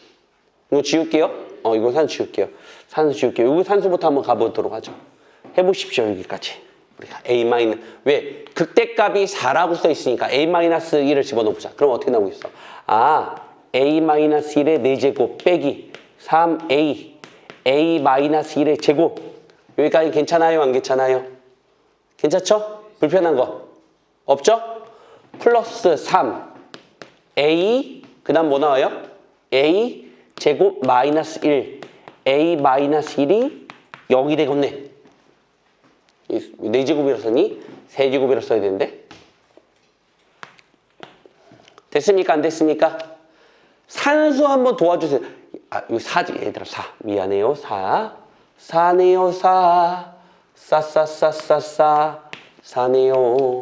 S1: 이거 지울게요. 이거 산수 지울게요. 산수 지울게요. 요거 산수부터 한번 가보도록 하죠. 해보십시오, 여기까지. 우리가 a-, 왜? 극대값이 4라고 써 있으니까 a-1을 집어넣어보자. 그럼 어떻게 나오겠어? a-1의 4제곱 빼기 3a, a-1의 제곱. 여기까지 괜찮아요? 안 괜찮아요? 괜찮죠? 불편한 거 없죠? 플러스 3 a 그 다음 뭐 나와요? a 제곱 마이너스 1 a 마이너스 1이 0이 되겠네. 4제곱이라 썼니? 3제곱이라 써야 되는데 됐습니까? 안 됐습니까? 산수 한번 도와주세요. 여기 4지 얘들아 4 미안해요 4네요 4네요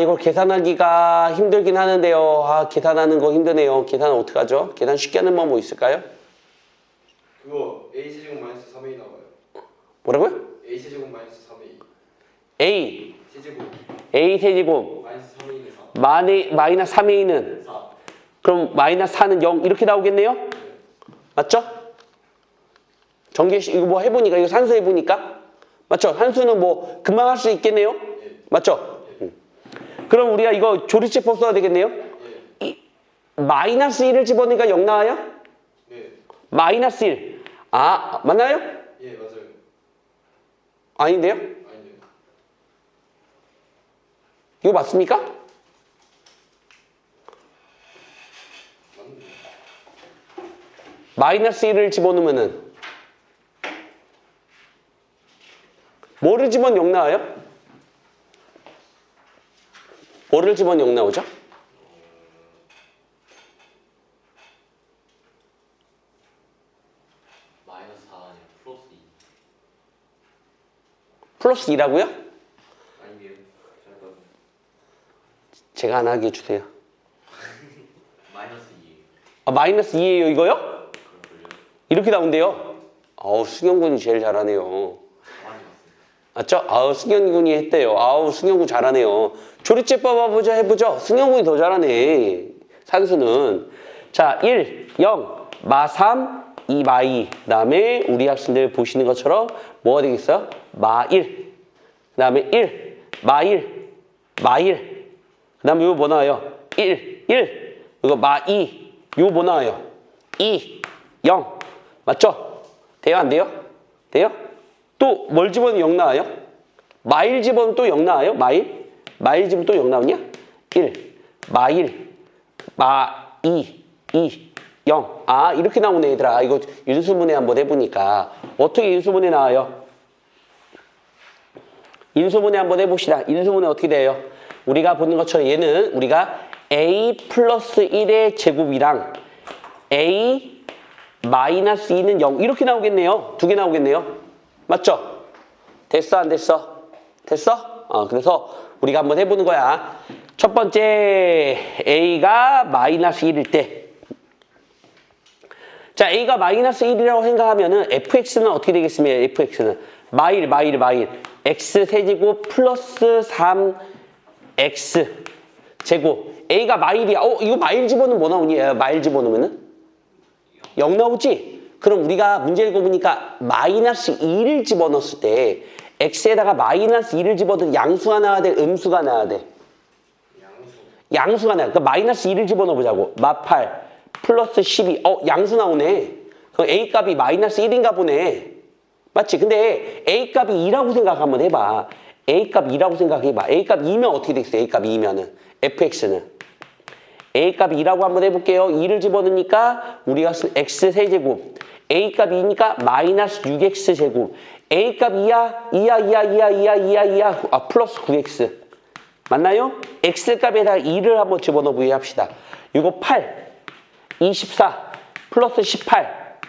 S1: 이걸 계산하기가 힘들긴 하는데요. 계산하는 거 힘드네요. 계산 어떡하죠? 계산 쉽게 하는 방법 있을까요?
S3: 그거 a제곱 마이너스 3a 나와요.
S1: 뭐라고요?
S3: a제곱 마이너스 3a.
S1: a
S3: 세제곱
S1: a 세제곱
S3: 마이너스 3a는 4.
S1: 마이너스 3a는
S3: 4.
S1: 그럼 마이너스 4는 0 이렇게 나오겠네요? 맞죠? 전개식 이거 뭐 해보니까 이거 산수 해보니까 맞죠? 산수는 뭐 금방 할 수 있겠네요? 맞죠? 그럼 우리가 이거 조리체법 써야 되겠네요? 마이너스 1을 집어넣으니까 0 나와요?
S3: 네.
S1: 마이너스 1 맞나요?
S3: 예, 맞아요.
S1: 아닌데요?
S3: 아니요.
S1: 이거 맞습니까?
S3: 맞네.
S1: 마이너스 1을 집어넣으면은 뭐를 집어넣으면 0 나와요? 뭐를 집어넣으면 0 나오죠?
S2: 마이너스 4 아니야 플러스 2.
S1: 플러스 2라고요?
S3: 아니에요. 잠깐.
S1: 제가 하나 하게 해주세요.
S2: 마이너스 2.
S1: 아, 마이너스 2예요, 이거요?
S2: 그걸요?
S1: 이렇게 나온대요. 승현 군이 제일 잘하네요.
S2: 많이 봤어요.
S1: 맞죠? 승현 군이 했대요. 승현 군 잘하네요. 조리제법 해보죠. 승현 군이 더 잘하네. 산수는. 자, 1, 0, 마 3, 2, 마 2. 그 다음에 우리 학생들 보시는 것처럼 뭐가 되겠어요? 마 1. 그 다음에 1, 마 1, 마 1. 그 다음에 이거 뭐 나와요? 1, 1. 이거 마 2. 이거 뭐 나와요? 2, 0. 맞죠? 돼요? 안 돼요? 돼요? 또 뭘 집어넣으면 0 나와요? 마일 집어넣으면 또 0 나와요? 마일? 마일 집으면 또 0 나오냐? 1, 마 1, 마 2, 2, 0. 이렇게 나오네, 얘들아. 이거 인수분해 한번 해보니까. 어떻게 인수분해 나와요? 인수분해 한번 해봅시다. 인수분해 어떻게 돼요? 우리가 보는 것처럼 얘는 우리가 a 플러스 1의 제곱이랑 a 마이너스 2는 0 이렇게 나오겠네요. 두 개 나오겠네요. 맞죠? 됐어 안 됐어? 됐어? 그래서 우리가 한번 해보는 거야. 첫 번째 a가 마이너스 1일 때, 자 a가 마이너스 1이라고 생각하면은 fx는 어떻게 되겠습니까? fx는 마일 x 세제곱 플러스 3x 제곱. a가 마일이야. 이거 마일 집어넣으면 뭐 나오니? 마일 집어넣으면은 0 나오지? 그럼 우리가 문제 읽어보니까 마이너스 2를 집어넣었을 때 x에다가 마이너스 2를 집어넣으면 양수가 나와야 돼? 음수가 나와야 돼? 양수가 나와. 그러니까 마이너스 2를 집어넣어보자고. 마8 플러스 12. 양수 나오네. 그럼 a 값이 마이너스 1인가 보네. 맞지? 근데 a 값이 2라고 생각 한번 해봐. a 값 2라고 생각해봐. a 값 2면 어떻게 되겠어? a 값 2면은 fx는 a 값 2라고 한번 해볼게요. 2를 집어넣으니까 우리가 쓴 x 세제곱, a 값 2니까 마이너스 6x 제곱. a 값 2야 플러스 9x 맞나요? x 값에다가 2를 한번 집어넣어보게 합시다. 이거 8 24 플러스 18.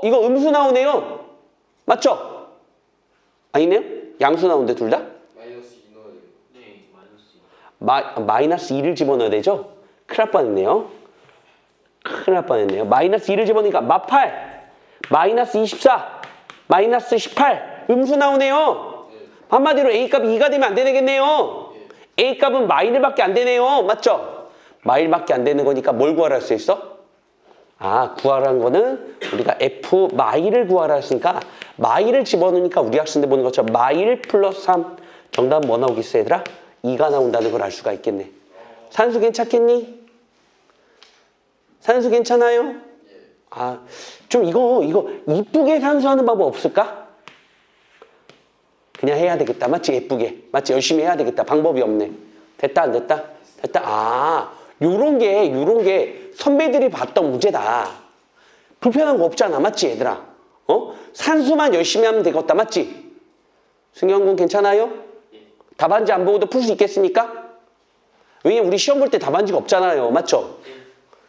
S1: 이거 음수 나오네요. 맞죠? 아니네요? 양수 나오는데 둘 다?
S3: 마이너스 2 넣어야 돼요.
S2: 네, 마이너스 2.
S1: 마이너스 2를 집어넣어야 되죠? 큰일 날 뻔했네요. 큰일 날 뻔했네요. 마이너스 2를 집어넣으니까 마8 마이너스 24 마이너스 18 음수 나오네요. 한마디로 A값이 2가 되면 안 되겠네요. A값은 마일밖에 안 되네요. 맞죠? 마일밖에 안 되는 거니까 뭘 구하라 할 수 있어? 구하라는 거는 우리가 F 마일을 구하라 했으니까 마일을 집어넣으니까 우리 학생들 보는 것처럼 마일 플러스 3 정답은 뭐 나오겠어 얘들아? 2가 나온다는 걸 알 수가 있겠네. 산수 괜찮겠니? 산수 괜찮아요? 좀 이거 이쁘게 산수하는 방법 없을까? 그냥 해야 되겠다. 맞지? 예쁘게. 맞지? 열심히 해야 되겠다. 방법이 없네. 됐다 안 됐다? 됐다. 요런 게 선배들이 봤던 문제다. 불편한 거 없잖아. 맞지 얘들아? 산수만 열심히 하면 되겠다. 맞지? 승현군 괜찮아요? 답안지 안 보고도 풀 수 있겠습니까? 왜냐면 우리 시험 볼 때 답안지가 없잖아요. 맞죠?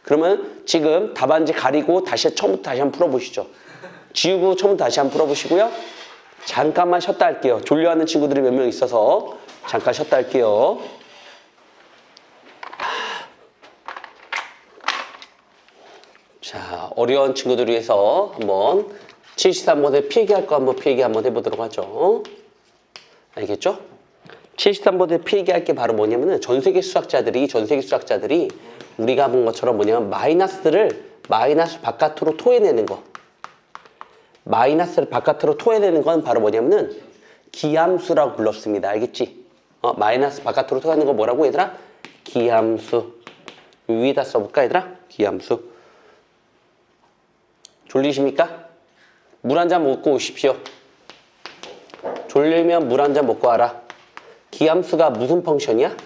S1: 그러면 지금 답안지 가리고 처음부터 다시 한번 풀어보시죠. 지우고 처음부터 다시 한번 풀어보시고요. 잠깐만 쉬었다 할게요. 졸려하는 친구들이 몇 명 있어서 잠깐 쉬었다 할게요. 자, 어려운 친구들 위해서 한번 73번에 필기할 거 한번 필기 한번 해보도록 하죠. 알겠죠? 73번에 필기할 게 바로 뭐냐면은 전 세계 수학자들이 우리가 본 것처럼 뭐냐면 마이너스 바깥으로 토해내는 거. 마이너스를 바깥으로 토해내는 건 바로 뭐냐면은 기함수라고 불렀습니다. 알겠지? 마이너스 바깥으로 토해내는 거 뭐라고 얘들아? 기함수. 위에다 써볼까 얘들아? 기함수. 졸리십니까? 물 한 잔 먹고 오십시오. 졸리면 물 한 잔 먹고 와라. 기함수가 무슨 펑션이야?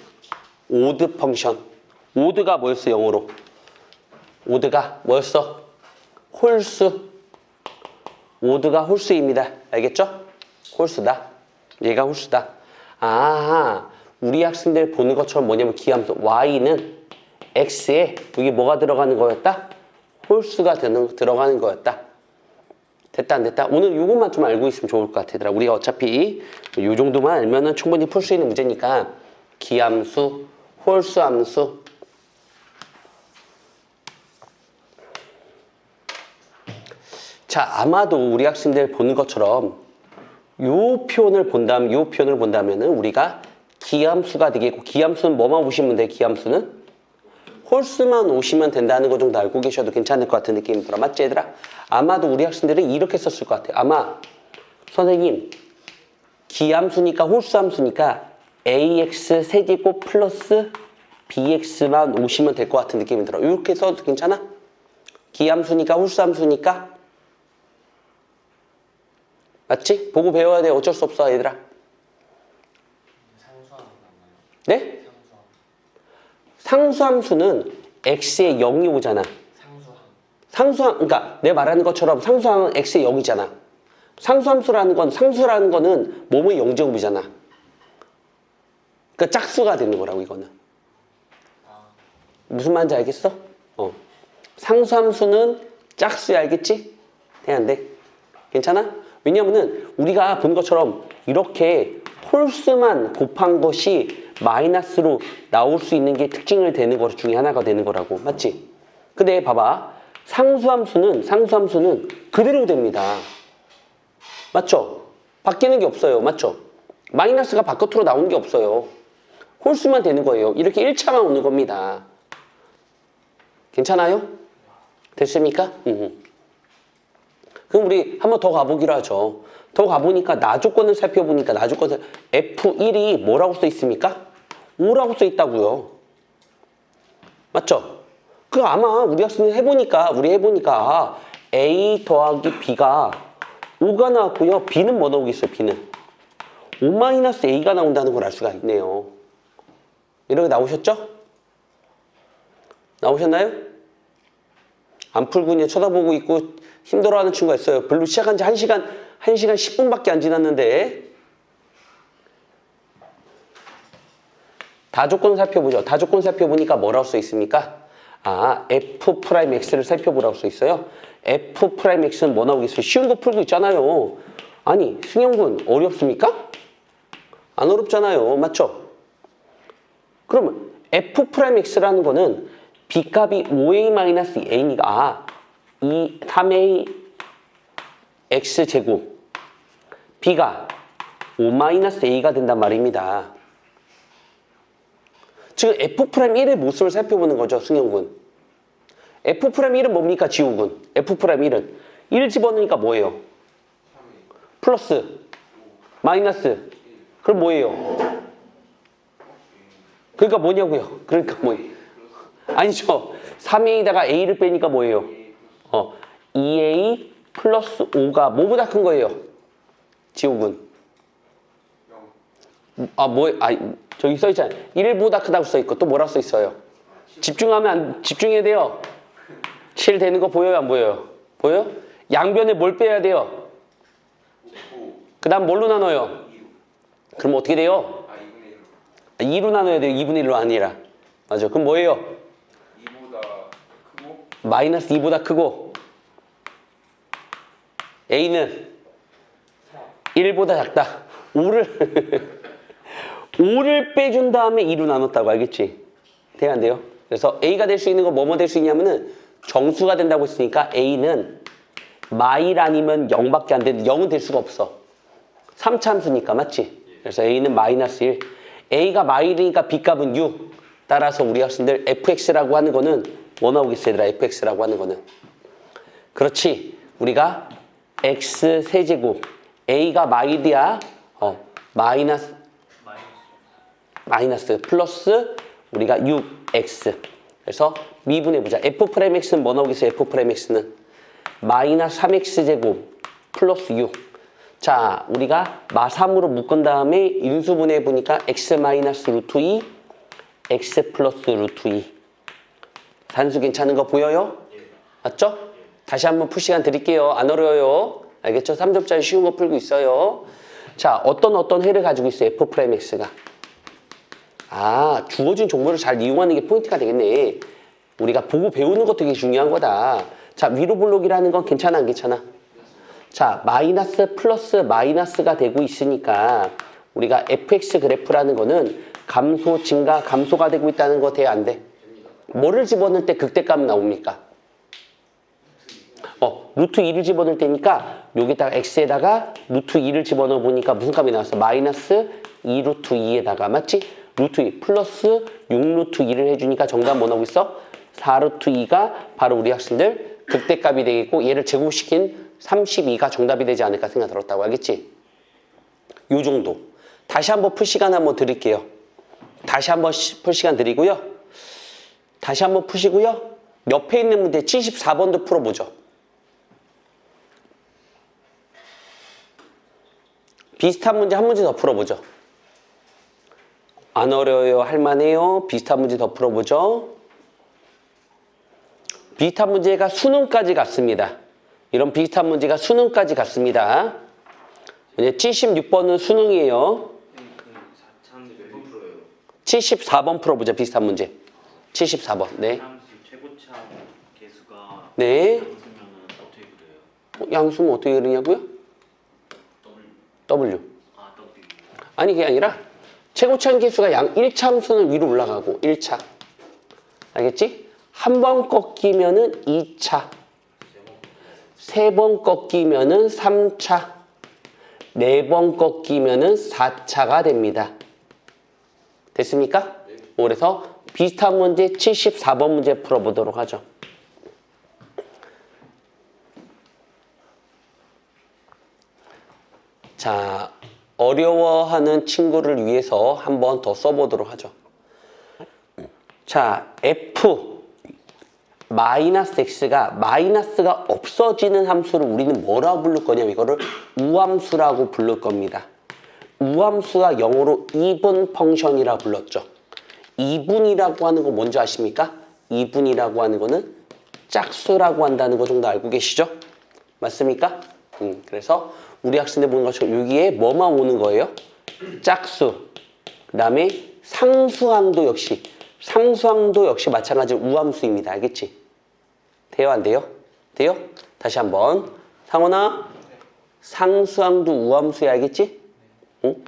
S1: 오드 펑션. 오드가 뭐였어 영어로? 오드가 뭐였어? 홀수. 오드가 홀수입니다. 알겠죠? 홀수다. 얘가 홀수다. 우리 학생들 보는 것처럼 뭐냐면 기함수 y는 x에 여기 뭐가 들어가는 거였다? 홀수가 들어가는 거였다. 됐다 안 됐다? 오늘 이것만 좀 알고 있으면 좋을 것 같아 얘들아. 우리가 어차피 이 정도만 알면은 충분히 풀 수 있는 문제니까 기함수, 홀수 함수. 자, 아마도 우리 학생들 보는 것처럼 요 표현을 본다면은 우리가 기함수가 되겠고, 기함수는 뭐만 오시면 돼? 기함수는 홀수만 오시면 된다는 거 정도 알고 계셔도 괜찮을 것 같은 느낌이 들어. 맞지 얘들아? 아마도 우리 학생들은 이렇게 썼을 것 같아. 아마 선생님 기함수니까 홀수함수니까 ax 세제곱 플러스 bx만 오시면 될 것 같은 느낌이 들어. 이렇게 써도 괜찮아? 기함수니까 홀수함수니까. 맞지? 보고 배워야 돼. 어쩔 수 없어 얘들아.
S2: 상수함 맞나요?
S1: 네?
S2: 상수함.
S1: 상수함수는 x에 0이 오잖아. 상수함, 그러니까 내가 말하는 것처럼 상수함은 x에 0이잖아. 상수함수라는 건, 상수라는 거는 뭐뭐 0제곱이잖아. 그러니까 짝수가 되는 거라고 이거는. 무슨 말인지 알겠어? 상수함수는 짝수야, 알겠지? 돼, 안 돼? 괜찮아? 왜냐면은 우리가 본 것처럼 이렇게 홀수만 곱한 것이 마이너스로 나올 수 있는 게 특징을 되는 것 중에 하나가 되는 거라고. 맞지? 근데 봐봐. 상수함수는 그대로 됩니다. 맞죠? 바뀌는 게 없어요. 맞죠? 마이너스가 바깥으로 나오는 게 없어요. 홀수만 되는 거예요. 이렇게 1차만 오는 겁니다. 괜찮아요? 됐습니까? 그럼 우리 한번 더 가보기로 하죠. 더 가보니까 나조건을 살펴보니까 나조건을 F1이 뭐라고 써 있습니까? 5라고 써 있다고요. 맞죠? 그 아마 우리 학생들 해보니까 아, A 더하기 B가 5가 나왔고요. B는 뭐 나오겠어요? B는 5-A가 나온다는 걸 알 수가 있네요. 이렇게 나오셨죠? 나오셨나요? 안 풀고 그냥 쳐다보고 있고 힘들어하는 친구가 있어요. 별로 시작한 지 1시간 10분밖에 안 지났는데. 다조건 살펴보죠. 다조건 살펴보니까 뭐라고 써 있습니까? 아, F'X를 살펴보라고 써 있어요. F'X는 뭐 나오겠어요? 쉬운 거 풀고 있잖아요. 아니, 승영군 어렵습니까? 안 어렵잖아요. 맞죠? 그러면 F'X라는 거는 B값이 5A-A니까 3A X제곱 B가 5-A가 된단 말입니다. 지금 F'1의 모습을 살펴보는 거죠, 승영군. F'1은 뭡니까, 지우군? F'1은 1 집어넣으니까 뭐예요? 플러스, 마이너스. 그럼 뭐예요? 그러니까 뭐냐고요? 그러니까 뭐예요? 아니죠. 3A에다가 A를 빼니까 뭐예요? 2A 플러스 5가 뭐보다 큰 거예요? 지우군. 저기 써있잖아요. 1보다 크다고 써있고 또 뭐라고 써있어요? 집중해야 돼요. 7 되는 거 보여요? 안 보여요? 보여요? 양변에 뭘 빼야 돼요? 그 다음 뭘로 나눠요? 그럼 어떻게 돼요? 2로 나눠야 돼요. 2분의 1로 아니라. 맞아. 그럼 뭐예요?
S3: 2보다 크고
S1: 마이너스 2보다 크고 A는 1보다 작다. 5를 빼준 다음에 2로 나눴다고 알겠지? 돼야 안 돼요? 그래서 A가 될 수 있는 건 뭐뭐 될 수 있냐면은 정수가 된다고 했으니까 A는 마일 아니면 0밖에 안 되는데 0은 될 수가 없어. 3차함수니까 맞지? 그래서 A는 마이너스 1. A가 마일이니까 B값은 6. 따라서 우리 학생들 fx라고 하는 거는 뭐 나오겠어요? 얘들아, fx라고 하는 거는. 그렇지. 우리가 x 세제곱 A가 마일이야. 마이너스 플러스 우리가 6x. 그래서 미분해보자. f'x는 뭐 나오겠어요? f'x는 마이너스 3x 제곱 플러스 6. 자, 우리가 마3으로 묶은 다음에 인수분해 보니까 x 마이너스 루트 2, x 플러스 루트 2. 단수 괜찮은 거 보여요? 맞죠? 다시 한번 풀 시간 드릴게요. 안 어려워요. 알겠죠? 3점짜리 쉬운 거 풀고 있어요. 자, 어떤 해를 가지고 있어요? f'x가. 주어진 정보를 잘 이용하는 게 포인트가 되겠네. 우리가 보고 배우는 것도 되게 중요한 거다. 자, 위로 볼록이라는 건 괜찮아, 안 괜찮아? 자, 마이너스 플러스 마이너스가 되고 있으니까 우리가 fx 그래프라는 거는 감소, 증가, 감소가 되고 있다는 거 돼, 안 돼? 뭐를 집어넣을 때 극대값 나옵니까? 루트 2를 집어넣을 때니까 여기다가 x에다가 루트 2를 집어넣어 보니까 무슨 값이 나왔어? 마이너스 2 루트 2에다가 맞지? 루트 2 플러스 6 루트 2를 해주니까 정답 뭐 나오고 있어? 4 루트 2가 바로 우리 학생들 극대값이 되겠고 얘를 제곱시킨 32가 정답이 되지 않을까 생각 들었다고 알겠지? 요 정도. 다시 한번 풀 시간 한번 드릴게요. 다시 한번 풀 시간 드리고요. 다시 한번 푸시고요. 옆에 있는 문제 74번도 풀어보죠. 비슷한 문제 한 문제 더 풀어보죠. 안 어려워요? 할만해요? 비슷한 문제 더 풀어보죠. 비슷한 문제가 수능까지 갔습니다. 이런 비슷한 문제가 수능까지 갔습니다. 76번은 수능이에요. 74번 풀어보자. 비슷한 문제. 74번. 네.
S2: 함수 최고차 개수가
S1: 네.
S2: 양수면은 어떻게 그려요?
S1: 양수는 어떻게 그리냐고요? W.
S2: 아, W.
S1: 아니 그게 아니라 최고차 개수가 1차 함수는 위로 올라가고 1차. 알겠지? 한 번 꺾이면은 2차. 세 번 꺾이면은 3차. 네 번 꺾이면은 4차가 됩니다. 됐습니까? 그래서 비슷한 문제 74번 문제 풀어보도록 하죠. 자, 어려워하는 친구를 위해서 한 번 더 써보도록 하죠. 자, f 마이너스 x가 마이너스가 없어지는 함수를 우리는 뭐라고 부를 거냐면 이거를 우함수라고 부를 겁니다. 우함수가 영어로 even 펑션이라고 불렀죠. 이분이라고 하는 거 뭔지 아십니까? 이분이라고 하는 거는 짝수라고 한다는 거 정도 알고 계시죠? 맞습니까? 그래서 우리 학생들 보는 것처럼 여기에 뭐만 오는 거예요? 짝수. 그 다음에 상수항도 역시 마찬가지로 우함수입니다. 알겠지? 돼요? 안 돼요? 돼요? 다시 한번. 상원아, 상수항도 우함수야. 알겠지? 응?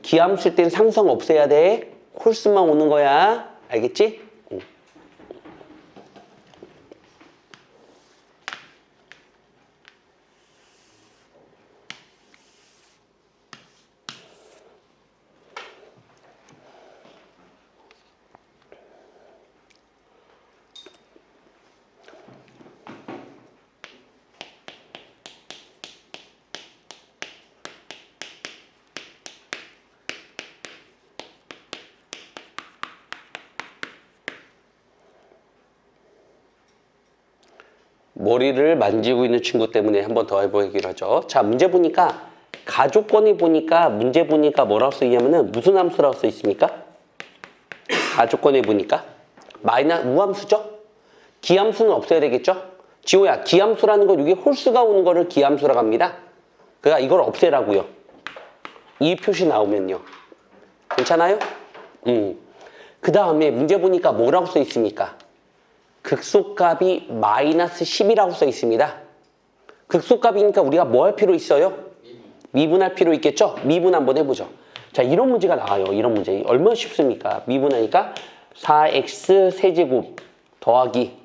S1: 기함수일 때는 상수항 없애야 돼. 홀수만 오는 거야. 알겠지? 응. 머리를 만지고 있는 친구 때문에 한 번 더 해보기로 하죠. 자, 문제 보니까 가족권이 보니까 문제 보니까 뭐라고 써있냐면은 무슨 함수라고 써있습니까? 가족권에 보니까 우함수죠? 기함수는 없어야 되겠죠? 지호야, 기함수라는 거 이게 홀수가 오는 거를 기함수라고 합니다. 그러니까 이걸 없애라고요. 이 표시 나오면요. 괜찮아요? 그 다음에 문제 보니까 뭐라고 써있습니까? 극소값이 마이너스 10이라고 써 있습니다. 극소값이니까 우리가 뭐 할 필요 있어요? 미분할 필요 있겠죠? 미분 한번 해보죠. 자, 이런 문제가 나와요. 이런 문제. 얼마나 쉽습니까? 미분하니까 4x 세제곱 더하기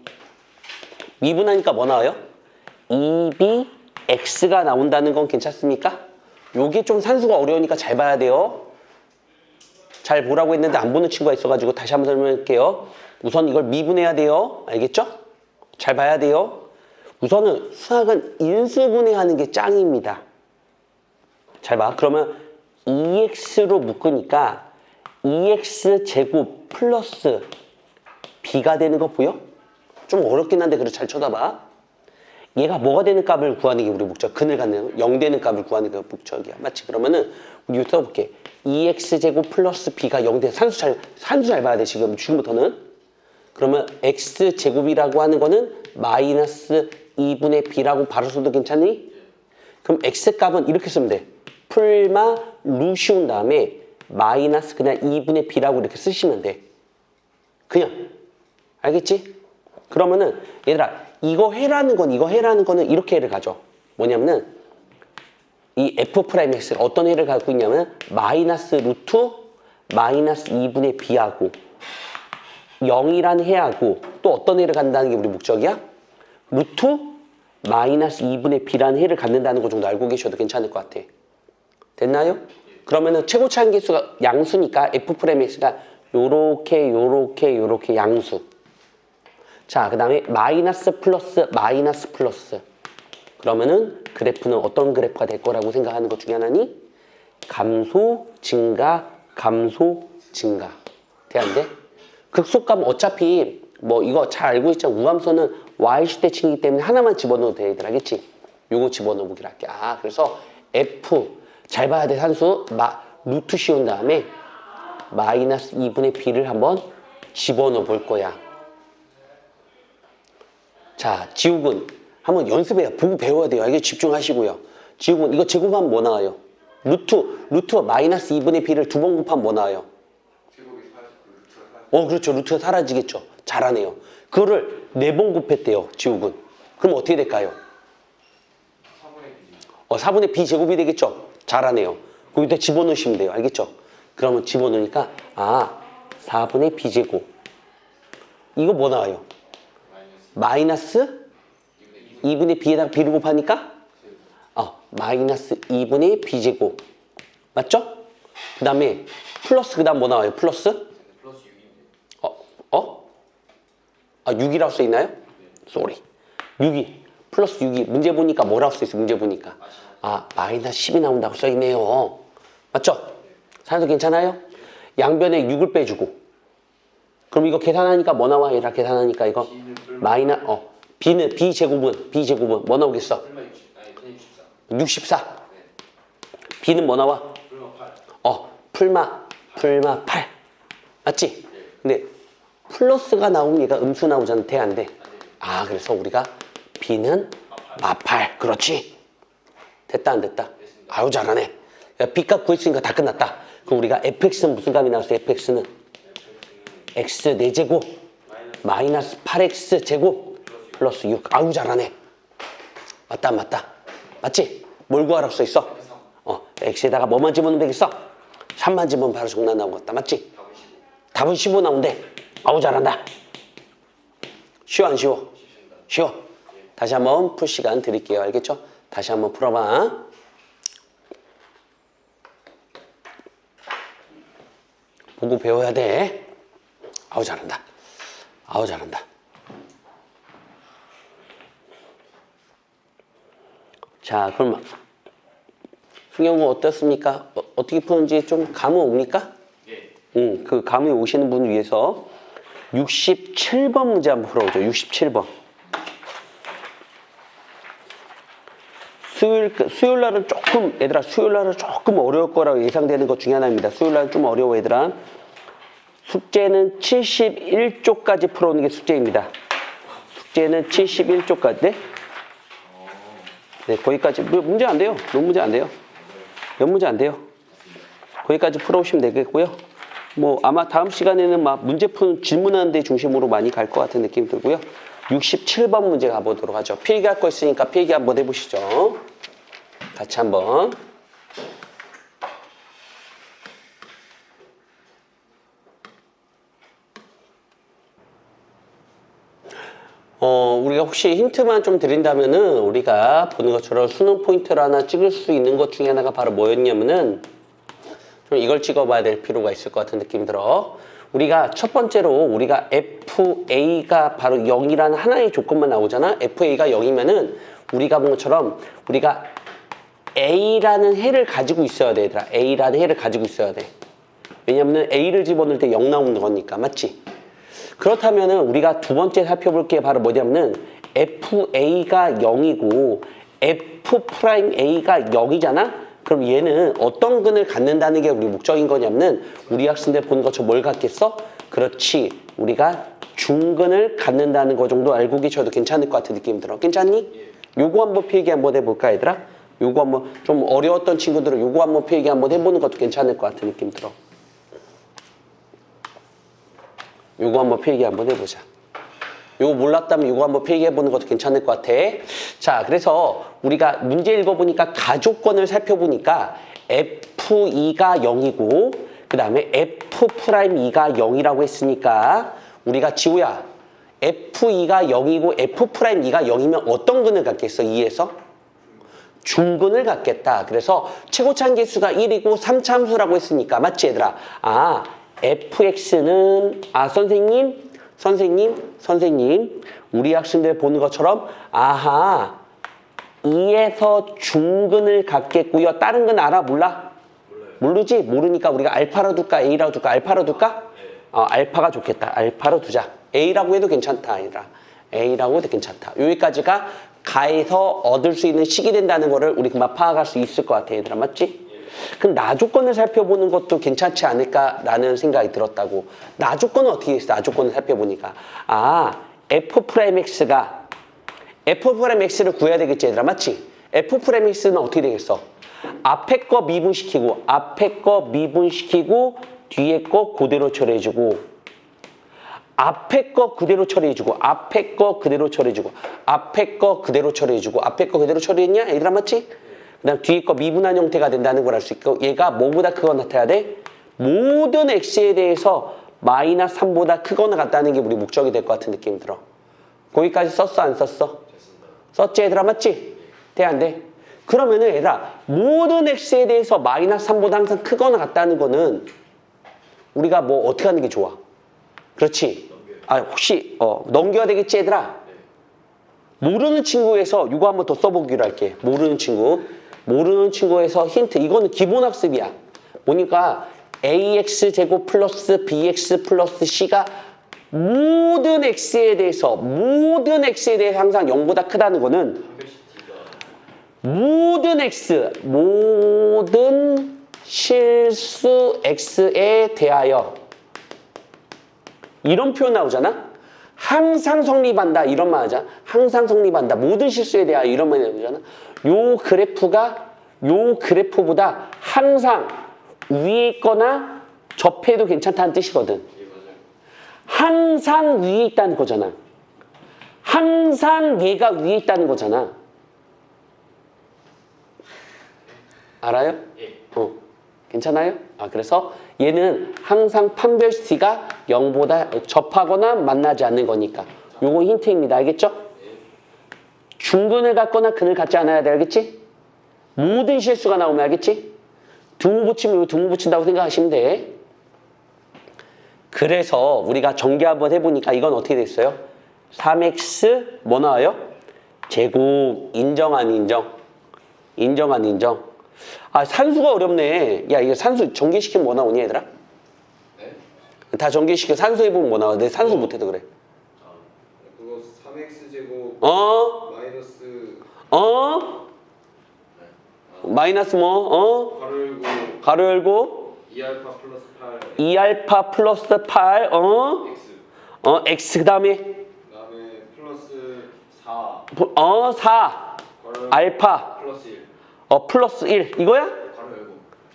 S1: 미분하니까 뭐 나와요? 2bx가 나온다는 건 괜찮습니까? 요게 좀 산수가 어려우니까 잘 봐야 돼요. 잘 보라고 했는데 안 보는 친구가 있어가지고 다시 한번 설명할게요. 우선 이걸 미분해야 돼요. 알겠죠? 잘 봐야 돼요. 우선은 수학은 인수분해하는 게 짱입니다. 잘 봐. 그러면 2x로 묶으니까 2x 제곱 플러스 b가 되는 거 보여? 좀 어렵긴 한데 그래도 잘 쳐다봐. 얘가 뭐가 되는 값을 구하는 게 우리 목적. 근을 갖는 0 되는 값을 구하는 게 목적이야. 맞지? 그러면은 우리 이거 써볼게. 2x 제곱 플러스 b가 0 돼. 산수 잘 봐야 돼. 지금부터는. 그러면 x 제곱이라고 하는 거는 마이너스 2분의 b라고 바로 써도 괜찮니? 그럼 x 값은 이렇게 쓰면 돼. 풀마 루 씌운 다음에 마이너스 그냥 2분의 b라고 이렇게 쓰시면 돼. 그냥. 알겠지? 그러면은 얘들아 이거 해라는 거는 이렇게 해를 가져. 뭐냐면은 이 f 프라임 x가 어떤 해를 갖고 있냐면 마이너스 루트 마이너스 2분의 b하고 0이란 해하고 또 어떤 해를 갖는다는 게 우리 목적이야? 루트 마이너스 2분의 b라는 해를 갖는다는 거 정도 알고 계셔도 괜찮을 것 같아. 됐나요? 그러면은 최고차항 계수가 양수니까 f 프라임 x가 요렇게 양수. 자, 그 다음에 마이너스 플러스 마이너스 플러스. 그러면은 그래프는 어떤 그래프가 될 거라고 생각하는 것 중에 하나니? 감소, 증가, 감소, 증가. 돼, 안 돼? 극소값은 어차피 뭐 이거 잘 알고 있잖아. 우함수는 y시대칭이기 때문에 하나만 집어넣어도 돼, 얘들아. 알겠지? 요거 집어넣어보기로 할게. 아, 그래서 f 잘 봐야 돼, 산수. 루트 씌운 다음에 마이너스 2분의 b를 한번 집어넣어 볼 거야. 자, 지우군 한번 연습해요. 보고 배워야 돼요. 이게 집중하시고요. 지우군 이거 제곱하면 뭐 나와요? 루트 마이너스 2분의 b를 두 번 곱하면 뭐 나와요?
S3: 제곱이 루트가
S1: 그렇죠. 루트가 사라지겠죠. 잘하네요. 그거를 4번 곱했대요, 지우군. 그럼 어떻게 될까요?
S3: 4분의 b
S1: 4분의 b 제곱이 되겠죠. 잘하네요. 거기다 집어넣으시면 돼요. 알겠죠? 그러면 집어넣으니까 4분의 b 제곱. 이거 뭐 나와요? 마이너스 2분의 b에다가 b를 곱하니까 마이너스 2분의 b 제곱. 맞죠? 그 다음에 플러스 그 다음 뭐 나와요? 플러스?
S3: 플러스 6인데
S1: 6이라고 써 있나요? 쏘리. 6이 플러스 6이 문제 보니까 뭐라고 써 있어? 문제 보니까 마이너스 10이 나온다고 써 있네요. 맞죠? 사연도 괜찮아요? 양변에 6을 빼주고 그럼 이거 계산하니까 뭐 나와? 얘라 계산하니까 이거 b는 b제곱은 뭐 나오겠어?
S3: 설마 60 아니 그냥 64
S1: 64. b는 뭐 나와?
S3: 설마 8
S1: 풀마 8. 맞지? 근데 플러스가 나오면 얘가 음수 나오잖아. 돼, 안 돼? 그래서 우리가 b는 마8. 그렇지? 됐다, 안 됐다? 아유, 잘하네. b값 구했으니까 다 끝났다. 그럼 우리가 fx는 무슨 값이 나왔어? fx는 x 4제곱 마이너스 8x 제곱 플러스 6. 아유, 잘하네. 맞다, 안 맞다? 맞지? 뭘 구하라고 써 있어? x에다가 뭐만 집어넣으면 되겠어? 3만 집어넣으면 바로 정답 나오겠다. 맞지? 답은 15 나온대. 아우, 잘한다. 쉬워, 안 쉬워? 쉬워. 다시 한번 풀 시간 드릴게요. 알겠죠? 다시 한번 풀어봐. 보고 배워야 돼. 아우, 잘한다. 아우, 잘한다. 자, 그럼 승영은 어떻습니까? 어떻게 푸는지 좀 감은 옵니까?
S2: 예.
S1: 그 감이 오시는 분을 위해서 67번 문제 한번 풀어보죠. 67번. 수요일 날은 조금, 얘들아, 수요일 날은 조금 어려울 거라고 예상되는 것 중에 하나입니다. 수요일 날은 좀 어려워, 얘들아. 숙제는 71쪽까지 풀어오는 게 숙제입니다. 숙제는 71쪽까지. 네? 네, 거기까지. 문제 안 돼요. 너무 문제 안 돼요. 몇 문제 안 돼요. 거기까지 풀어오시면 되겠고요. 뭐 아마 다음 시간에는 막 문제 푸는 질문하는 데 중심으로 많이 갈 것 같은 느낌이 들고요. 67번 문제 가보도록 하죠. 필기할 거 있으니까 필기 한번 해보시죠. 같이 한번. 우리가 혹시 힌트만 좀 드린다면은 우리가 보는 것처럼 수능 포인트를 하나 찍을 수 있는 것 중에 하나가 바로 뭐였냐면은 좀 이걸 찍어봐야 될 필요가 있을 것 같은 느낌이 들어. 우리가 첫 번째로 우리가 FA가 바로 0이라는 하나의 조건만 나오잖아. FA가 0이면은 우리가 본 것처럼 우리가 A라는 해를 가지고 있어야 돼, 얘들아. A라는 해를 가지고 있어야 돼. 왜냐면은 A를 집어넣을 때 0 나오는 거니까. 맞지? 그렇다면은 우리가 두 번째 살펴볼 게 바로 뭐냐면은 FA가 0이고 F'A가 0이잖아? 그럼 얘는 어떤 근을 갖는다는 게 우리 목적인 거냐면은 우리 학생들 보는 것처럼 뭘 갖겠어? 그렇지. 우리가 중근을 갖는다는 거 정도 알고 계셔도 괜찮을 것 같은 느낌이 들어. 괜찮니? 요거 한번 필기 한번 해볼까, 얘들아? 요거 한번 좀 어려웠던 친구들은 요거 한번 필기 한번 해보는 것도 괜찮을 것 같은 느낌이 들어. 요거 한번 필기 한번 해보자. 요거 몰랐다면 요거 한번 필기해보는 것도 괜찮을 것 같아. 자, 그래서 우리가 문제 읽어보니까 가조건을 살펴보니까 F2가 0이고 그 다음에 F'2가 0이라고 했으니까 우리가 지호야 F2가 0이고 F'2가 0이면 어떤 근을 갖겠어? 2에서? 중근을 갖겠다. 그래서 최고차항 계수가 1이고 3차함수라고 했으니까 맞지 얘들아? 아 fx는 선생님 우리 학생들 보는 것처럼 아하 2에서 중근을 갖겠고요. 다른 건 알아? 몰라? 모르지? 모르니까 우리가 알파로 둘까? A라고 둘까? 알파로 둘까? 알파가 좋겠다. 알파로 두자. A라고 해도 괜찮다. 아니라 A라고 해도 괜찮다. 여기까지가 가에서 얻을 수 있는 식이 된다는 거를 우리 금방 파악할 수 있을 것 같아. 얘들아 맞지? 그럼 나조건을 살펴보는 것도 괜찮지 않을까라는 생각이 들었다고. 나조건은 어떻게 됐어? 나조건을 살펴보니까 F'X가 F'X를 구해야 되겠지 얘들아 맞지? F'X는 어떻게 되겠어? 앞에 거 미분시키고 뒤에 거 그대로 처리해주고 앞에 거 그대로 처리해주고 앞에 거 그대로 처리했냐? 얘들아 맞지? 그 다음 뒤에 거 미분한 형태가 된다는 걸 알 수 있고 얘가 뭐보다 크거나 같아야 돼? 모든 x에 대해서 마이너스 3보다 크거나 같다는 게 우리 목적이 될 것 같은 느낌이 들어. 거기까지 썼어 안 썼어? 썼지 얘들아 맞지? 돼 안 돼? 그러면은 얘들아 모든 x에 대해서 마이너스 3보다 항상 크거나 같다는 거는 우리가 뭐 어떻게 하는 게 좋아? 그렇지? 혹시 넘겨야 되겠지 얘들아? 모르는 친구에서 이거 한번 더 써보기로 할게. 모르는 친구에서 힌트. 이거는 기본 학습이야. 보니까 ax제곱 플러스 bx 플러스 c가 모든 x에 대해서 항상 0보다 크다는 거는 모든 실수 x에 대하여 이런 표현 나오잖아. 항상 성립한다 이런 말 하잖아. 항상 성립한다. 모든 실수에 대하여 이런 말이 나오잖아. 요 그래프보다 항상 위에 있거나 접해도 괜찮다는 뜻이거든. 항상 위에 있다는 거잖아. 항상 얘가 위에 있다는 거잖아. 알아요? 괜찮아요? 그래서 얘는 항상 판별시티가 0보다 접하거나 만나지 않는 거니까 요거 힌트입니다. 알겠죠? 중근을 갖거나 근을 갖지 않아야 돼. 알겠지? 모든 실수가 나오면 알겠지? 등호 붙이면 등호 붙인다고 생각하시면 돼. 그래서 우리가 전개 한번 해보니까 이건 어떻게 됐어요? 3x 뭐 나와요? 제곱 인정 안 인정? 인정 안 인정? 산수가 어렵네. 야 이거 산수 전개시키면 뭐 나오니 얘들아?
S3: 네?
S1: 다 전개시켜 산수 해보면 뭐 나와? 내 산수 못해도 그래.
S3: 그거 3x제곱 마이너스
S1: 마이너스 뭐? 가로 열고
S3: 2알파 플러스 8
S1: 2알파 플러스 8 x 그 다음에
S3: 플러스 4
S1: 4 알파
S3: 플러스 1
S1: 플러스 1 이거야?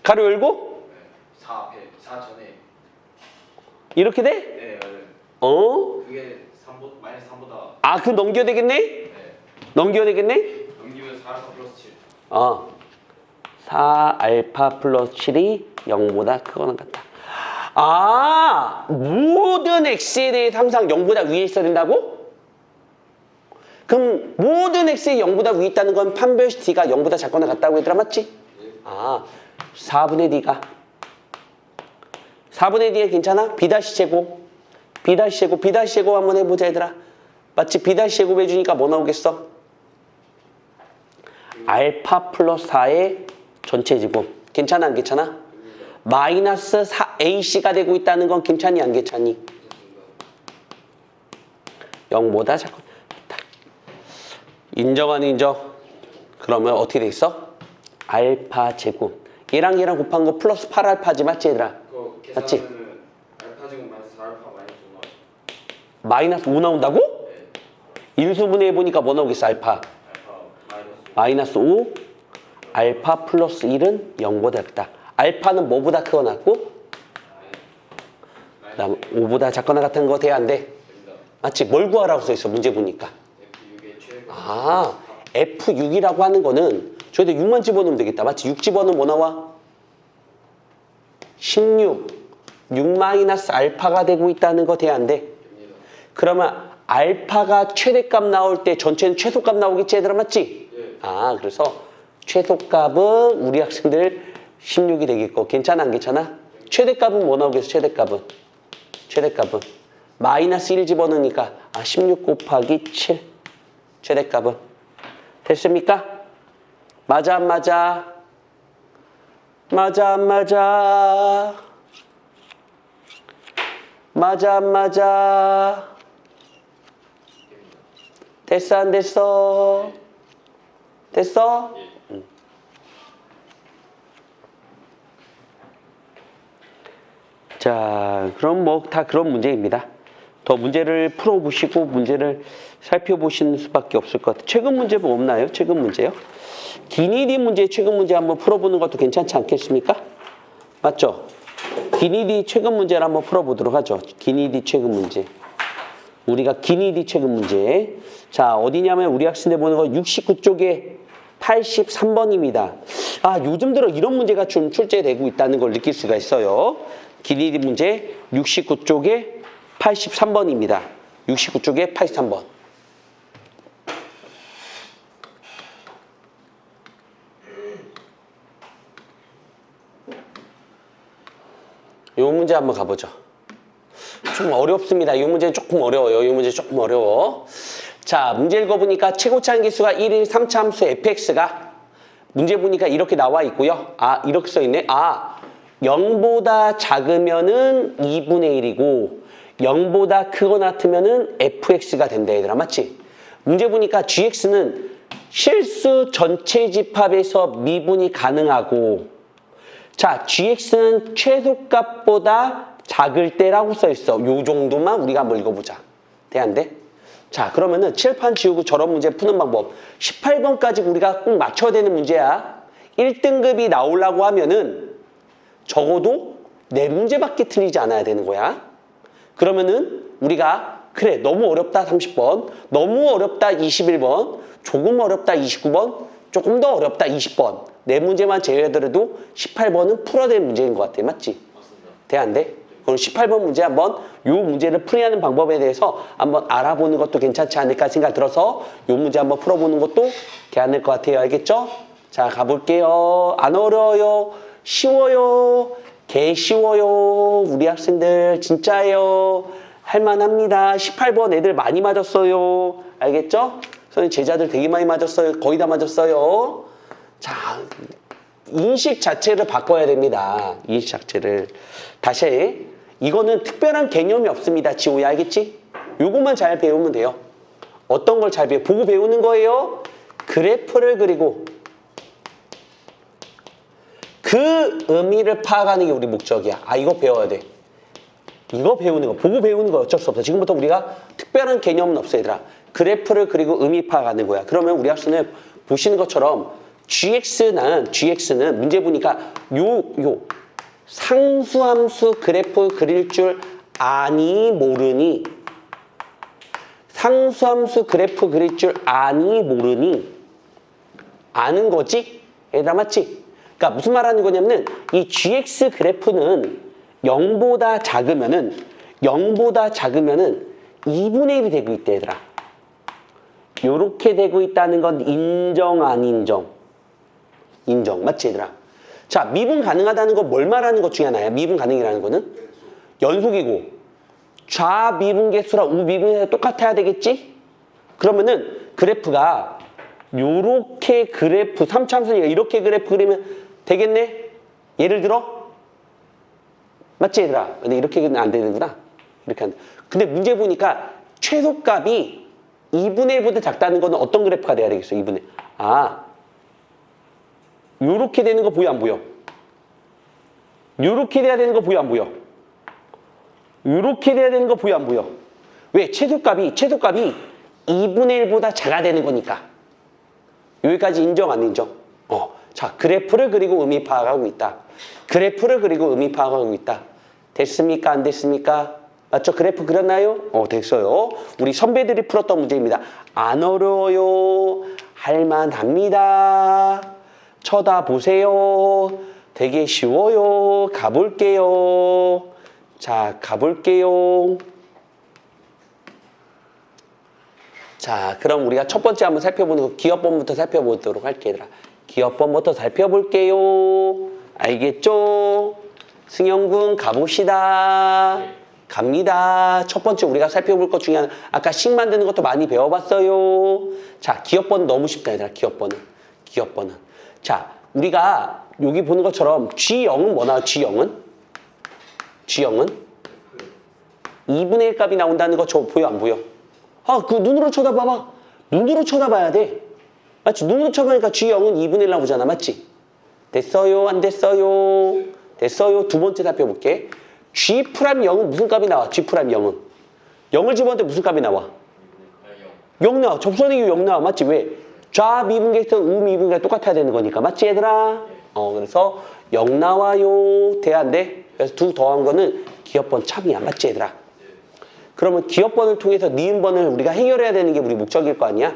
S1: 가로 열고
S3: 4 앞에 4 전에
S1: 이렇게 돼?
S3: 네 그게 3보, 마이너스 3보다
S1: 그럼 넘겨야 되겠네?
S3: 네
S1: 넘겨야 되겠네?
S3: 넘기면 4알파 플러스 7
S1: 4알파 플러스 7이 0보다 크거나 같다. 모든 x에 대해서 항상 0보다 위에 있어야 된다고? 그럼 모든 x에 0보다 위에 있다는 건 판별시 d가 0보다 작거나 같다고 얘들아 맞지? 4분의 d가 4분의 d에 괜찮아? b-제곱 b-제곱 한번 해보자 얘들아. 맞지? b-제곱 해주니까 뭐 나오겠어? 알파 플러스 4의 전체 제곱. 괜찮아 안 괜찮아? 마이너스 4ac가 되고 있다는 건 괜찮니 안 괜찮니? 0보다 작고 인정 안 인정? 그러면 어떻게 돼 있어? 알파 제곱. 얘랑 곱한 거 플러스 8알파지 맞지 얘들아? 맞지?
S3: 알파 제곱 마이너스 4알파 마이너스 5 나와요.
S1: 마이너스 5 나온다고?
S3: 네.
S1: 인수분해 해보니까 뭐 나오겠어 알파? 마이너스 5 알파 플러스 1은 0보다 크다. 알파는 뭐보다 크거나 같고? 그 다음 5보다 작거나 같은 거 돼야 안 돼? 맞지? 뭘 구하라고 써있어 문제 보니까. F6이라고 하는 거는 저희도 6만 집어넣으면 되겠다. 맞지? 6 집어넣으면 뭐 나와? 16. 6 마이너스 알파가 되고 있다는 거 돼, 안 돼?
S3: 됩니다.
S1: 그러면 알파가 최대값 나올 때 전체는 최소값 나오겠지, 얘들아, 맞지?
S3: 예.
S1: 아, 그래서 최소값은 우리 학생들 16이 되겠고, 괜찮아, 안 괜찮아? 최대값은 뭐 나오겠어, 최대값은? 최대값은? 마이너스 1 집어넣으니까, 16 곱하기 7. 최대값은. 됐습니까? 맞아, 안 맞아? 맞아, 안 맞아? 맞아, 안 맞아? 됐어, 안 됐어? 됐어?
S3: 예.
S1: 자, 그럼 뭐 다 그런 문제입니다. 더 문제를 풀어보시고 문제를 살펴보시는 수밖에 없을 것 같아요. 최근 문제 뭐 없나요? 최근 문제요? 기니디 문제, 최근 문제 한번 풀어보는 것도 괜찮지 않겠습니까? 맞죠? 기니디 최근 문제를 한번 풀어보도록 하죠. 기니디 최근 문제. 우리가 기니디 최근 문제. 자, 어디냐면 우리 학생들 보는 거 69쪽에 83번입니다. 아, 요즘 들어 이런 문제가 좀 출제되고 있다는 걸 느낄 수가 있어요. 기니디 문제 69쪽에 83번입니다. 69쪽에 83번. 이 문제 한번 가보죠. 좀 어렵습니다. 이 문제는 조금 어려워요. 이 문제 조금 어려워. 자, 문제 읽어보니까 최고차 함수가 1인 3차 함수 fx가 문제 보니까 이렇게 나와 있고요. 아, 이렇게 써있네. 아, 0보다 작으면은 2분의 1이고 0보다 크거나 같으면은 fx가 된다, 얘들아. 맞지? 문제 보니까 gx는 실수 전체 집합에서 미분이 가능하고, 자, gx는 최소값보다 작을 때라고 써있어. 요 정도만 우리가 한번 읽어보자. 돼, 안 돼? 자, 그러면은 칠판 지우고 저런 문제 푸는 방법. 18번까지 우리가 꼭 맞춰야 되는 문제야. 1등급이 나오려고 하면은 적어도 4문제밖에 틀리지 않아야 되는 거야. 그러면은 우리가 그래, 너무 어렵다 30번, 너무 어렵다 21번, 조금 어렵다 29번, 조금 더 어렵다 20번. 4문제만 제외하더라도 18번은 풀어야 될 문제인 것 같아. 맞지?
S3: 맞습니다.
S1: 돼, 안 돼? 그럼 18번 문제 한번 요 문제를 풀이하는 방법에 대해서 한번 알아보는 것도 괜찮지 않을까 생각 들어서 요 문제 한번 풀어보는 것도 괜찮을 것 같아요. 알겠죠? 자, 가볼게요. 안 어려워요. 쉬워요. 개 쉬워요. 우리 학생들 진짜예요. 할만합니다. 18번 애들 많이 맞았어요. 알겠죠? 선생님 제자들 되게 많이 맞았어요. 거의 다 맞았어요. 자, 인식 자체를 바꿔야 됩니다. 인식 자체를. 다시 이거는 특별한 개념이 없습니다. 지호야, 알겠지? 요것만 잘 배우면 돼요. 어떤 걸 잘 보고 배우는 거예요? 그래프를 그리고 그 의미를 파악하는 게 우리 목적이야. 아, 이거 배워야 돼. 이거 배우는 거, 보고 배우는 거 어쩔 수 없어. 지금부터 우리가 특별한 개념은 없어, 얘들아. 그래프를 그리고 의미 파악하는 거야. 그러면 우리 학생은 보시는 것처럼 GX는 문제 보니까 상수함수 그래프 그릴 줄 아니 모르니, 상수함수 그래프 그릴 줄 아니 모르니 아는 거지? 얘들아, 맞지? 그러니까 무슨 말 하는 거냐면은 이 GX 그래프는 0보다 작으면은 2분의 1이 되고 있대, 얘들아. 요렇게 되고 있다는 건 인정, 안 인정? 인정. 맞지, 얘들아? 자, 미분 가능하다는 건 뭘 말하는 것 중에 하나야? 미분 가능이라는 거는 연속이고 좌미분 개수랑 우미분 개수가 똑같아야 되겠지? 그러면은 그래프가 요렇게 그래프 3차함수니까 이렇게 그래프 그리면 되겠네? 예를 들어? 맞지, 얘들아? 근데 이렇게는 안 되는구나. 이렇게 안 돼. 근데 문제 보니까 최소값이 2분의 1보다 작다는 거는 어떤 그래프가 돼야 되겠어? 2분의 1. 아, 요렇게 되는 거 보여, 안 보여? 요렇게 돼야 되는 거 보여, 안 보여? 요렇게 돼야 되는 거 보여, 안 보여? 왜? 최소값이 2분의 1보다 작아야 되는 거니까. 여기까지 인정, 안 인정? 자, 그래프를 그리고 의미 파악하고 있다. 그래프를 그리고 의미 파악하고 있다. 됐습니까? 안 됐습니까? 맞죠? 그래프 그렸나요? 됐어요. 우리 선배들이 풀었던 문제입니다. 안 어려워요. 할만합니다. 쳐다보세요. 되게 쉬워요. 가볼게요. 자, 가볼게요. 자, 그럼 우리가 첫 번째 한번 살펴보는 거 기업번부터 살펴보도록 할게요, 얘들아. 기업번부터 살펴볼게요. 알겠죠? 승영군 가봅시다. 갑니다. 첫 번째 우리가 살펴볼 것 중에 하나, 아까 식 만드는 것도 많이 배워봤어요. 자, 기업번 너무 쉽다, 얘들아. 기업번은. 기업번은. 자, 우리가 여기 보는 것처럼 G0은 뭐 나와? G0은? G0은? 2분의 1 값이 나온다는 거 저 보여, 안 보여? 아, 그 눈으로 쳐다봐봐. 눈으로 쳐다봐야 돼. 맞지? 눈으로 쳐보니까 G0은 2분의 1 나오잖아. 맞지? 됐어요? 안 됐어요? 됐어요? 두 번째 살펴볼게. G'0은 무슨 값이 나와? G'0은. 0을 집어넣을 때 무슨 값이 나와? 0 나와. 접선의 이유 0 나와. 맞지? 왜? 좌 미분계에서 우 미분계가 똑같아야 되는 거니까. 맞지, 얘들아? 그래서 0 나와요. 돼, 안 돼? 그래서 두 더한 거는 기업번 참이야. 맞지, 얘들아? 그러면 기업번을 통해서 니은번을 우리가 해결해야 되는 게 우리 목적일 거 아니야?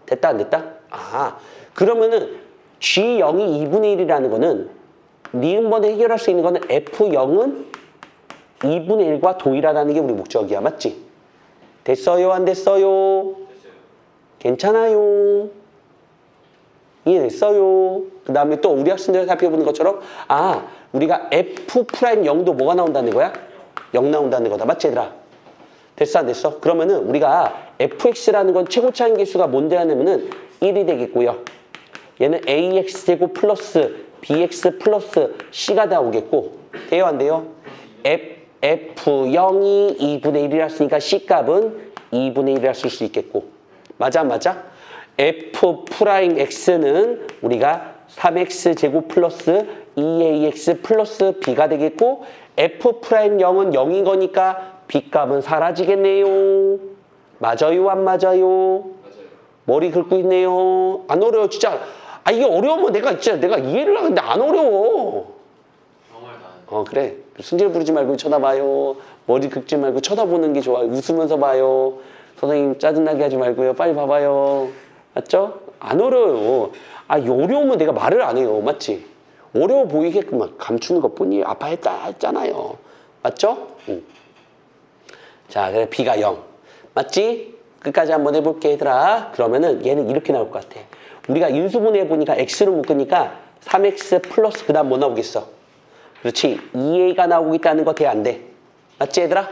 S1: 됐다, 안 됐다? 아, 그러면은 G0이 2분의 1이라는 거는 니은번을 해결할 수 있는 거는 F0은 2분의 1과 동일하다는 게 우리 목적이야. 맞지? 됐어요? 안 됐어요? 괜찮아요. 이해됐어요? 그 다음에 또 우리 학생들 살펴보는 것처럼 아, 우리가 F'0도 뭐가 나온다는 거야? 0 나온다는 거다. 맞지, 얘들아? 됐어, 안 됐어? 그러면은 우리가 fx라는 건 최고차인 개수가 뭔데 하냐면은 1이 되겠고요. 얘는 ax제곱 플러스 bx 플러스 c가 나오겠고, 돼요, 안 돼요? f0이 2분의 1이라 했으니까 c값은 2분의 1이라 쓸 수 있겠고, 맞아, 안 맞아? f'x는 우리가 3x 제곱 플러스 2ax 플러스 b가 되겠고, f'0은 0인 거니까 b값은 사라지겠네요. 맞아요, 안 맞아요? 머리 긁고 있네요. 안 어려워, 진짜. 아, 이게 어려우면 내가 이해를 하는데 안 어려워. 그래. 승질 부리지 말고 쳐다봐요. 머리 긁지 말고 쳐다보는 게 좋아요. 웃으면서 봐요. 선생님 짜증나게 하지 말고요. 빨리 봐봐요. 맞죠? 안 어려워요. 아, 어려우면 내가 말을 안 해요. 맞지? 어려워 보이게끔 감추는 것 뿐이에요. 아파했다 했잖아요. 맞죠? 응. 자, 그래 B가 0. 맞지? 끝까지 한번 해볼게, 얘들아. 그러면은 얘는 이렇게 나올 것 같아. 우리가 인수분해 해보니까 X로 묶으니까 3X 플러스 그 다음 뭐 나오겠어? 그렇지. 2A가 나오고 있다는 거 돼, 안 돼? 맞지, 얘들아?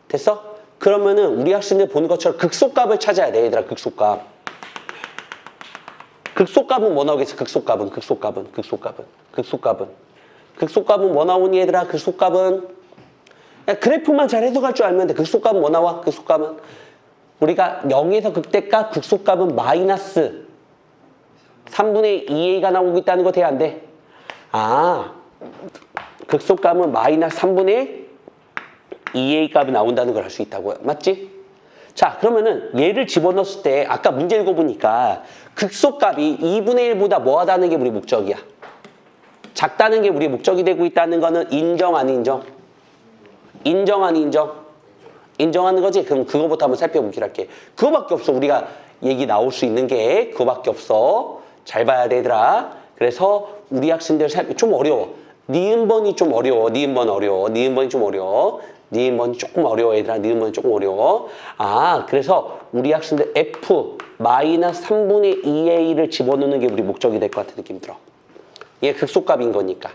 S1: 됐어? 그러면은 우리 학생들 보는 것처럼 극소값을 찾아야 돼, 얘들아. 극소값. 극소값은 뭐 나오겠어? 극소값은 뭐 나오니, 얘들아? 극소값은 그래프만 잘 해석할 줄 알면 돼. 극소값은 뭐 나와? 극소값은 우리가 0에서 극대값 극소값은 마이너스 3분의 2a가 나오고 있다는 거 돼, 안 돼? 아, 극소값은 마이너스 3분의 2a 값이 나온다는 걸 알 수 있다고요. 맞지? 자, 그러면은 얘를 집어넣었을 때 아까 문제 읽어보니까 극소값이 2분의 1보다 뭐하다는 게 우리 목적이야. 작다는 게 우리 목적이 되고 있다는 거는 인정, 안 인정? 인정, 안 인정? 인정하는 거지? 그럼 그거부터 한번 살펴보기로 할게. 그거밖에 없어. 우리가 얘기 나올 수 있는 게 그거밖에 없어. 잘 봐야 되더라. 그래서 우리 학생들 좀 어려워. 니은번이 좀 어려워. 니은번이 좀 어려워. 니은번이 조금 어려워, 얘들아. 니은번이 조금 어려워. 아, 그래서 우리 학생들 F 마이너스 3분의 2a를 집어넣는 게 우리 목적이 될 것 같은 느낌 들어. 이게 극소값인 거니까.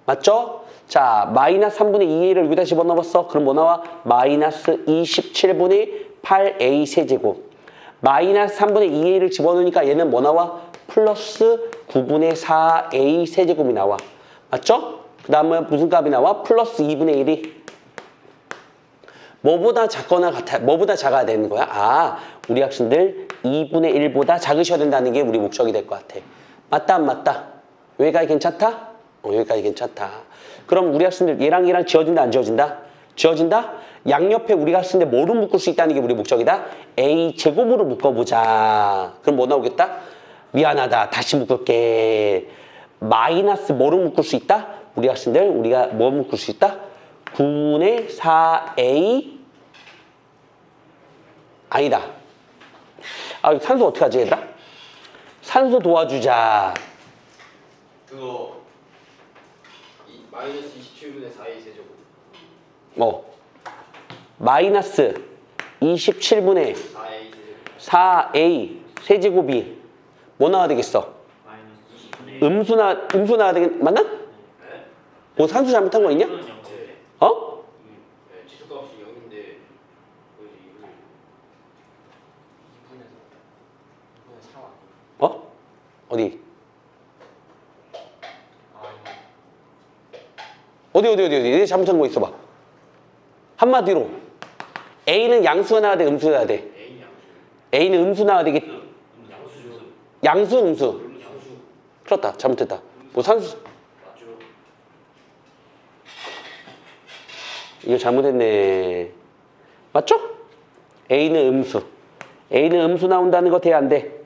S1: 맞죠? 자, 마이너스 3분의 2a를 여기다 집어넣었어. 그럼 뭐 나와? 마이너스 27분의 8a 세제곱. 마이너스 3분의 2a를 집어넣으니까 얘는 뭐 나와? 플러스 9분의 4a 세제곱이 나와. 맞죠? 그 다음에 무슨 값이 나와? 플러스 2분의 1이 뭐보다 작거나 같아, 뭐보다 작아야 되는 거야? 아, 우리 학생들 2분의 1보다 작으셔야 된다는 게 우리 목적이 될 것 같아. 맞다, 안 맞다? 여기까지 괜찮다? 여기까지 괜찮다. 그럼 우리 학생들 얘랑 지어진다, 안 지어진다? 지어진다? 양옆에 우리 학생들 뭐로 묶을 수 있다는 게 우리 목적이다? a 제곱으로 묶어보자. 그럼 뭐 나오겠다? 미안하다, 다시 묶을게. 마이너스 뭐로 묶을 수 있다? 우리 학생들 우리가 뭐 묶을 수 있다? 9분의 4a 아니다. 아, 산소 어떻게 하지, 얘들아? 산소 도와주자.
S3: 그거 마이너스 27분의 4a 세제곱.
S1: 마이너스 27분의
S3: 4a 세제곱.
S1: 4a 세제곱이 뭐 나와야 되겠어?
S2: 마이너스 20분의
S1: 음수 나와야 되겠, 맞나?
S3: 네?
S1: 뭐 산수 잘못한 거 있냐?
S2: 는 0인데
S1: 어?
S3: 네, 지수값이 0인데 거기서 2분의 4 아니에요?
S1: 어? 어디? 어디? 내 잘못한 거 있어봐. 한마디로 A는 양수가 나와야 돼, 음수가 나와야 돼?
S3: a 양수.
S1: A는 음수 나와야 되겠,
S3: 양수죠.
S1: 양수, 음수.
S3: 양수.
S1: 그렇다, 잘못했다. 뭐 산수,
S3: 맞죠?
S1: 이거 잘못했네. 맞죠? A는 음수. A는 음수 나온다는 거 돼, 안 돼?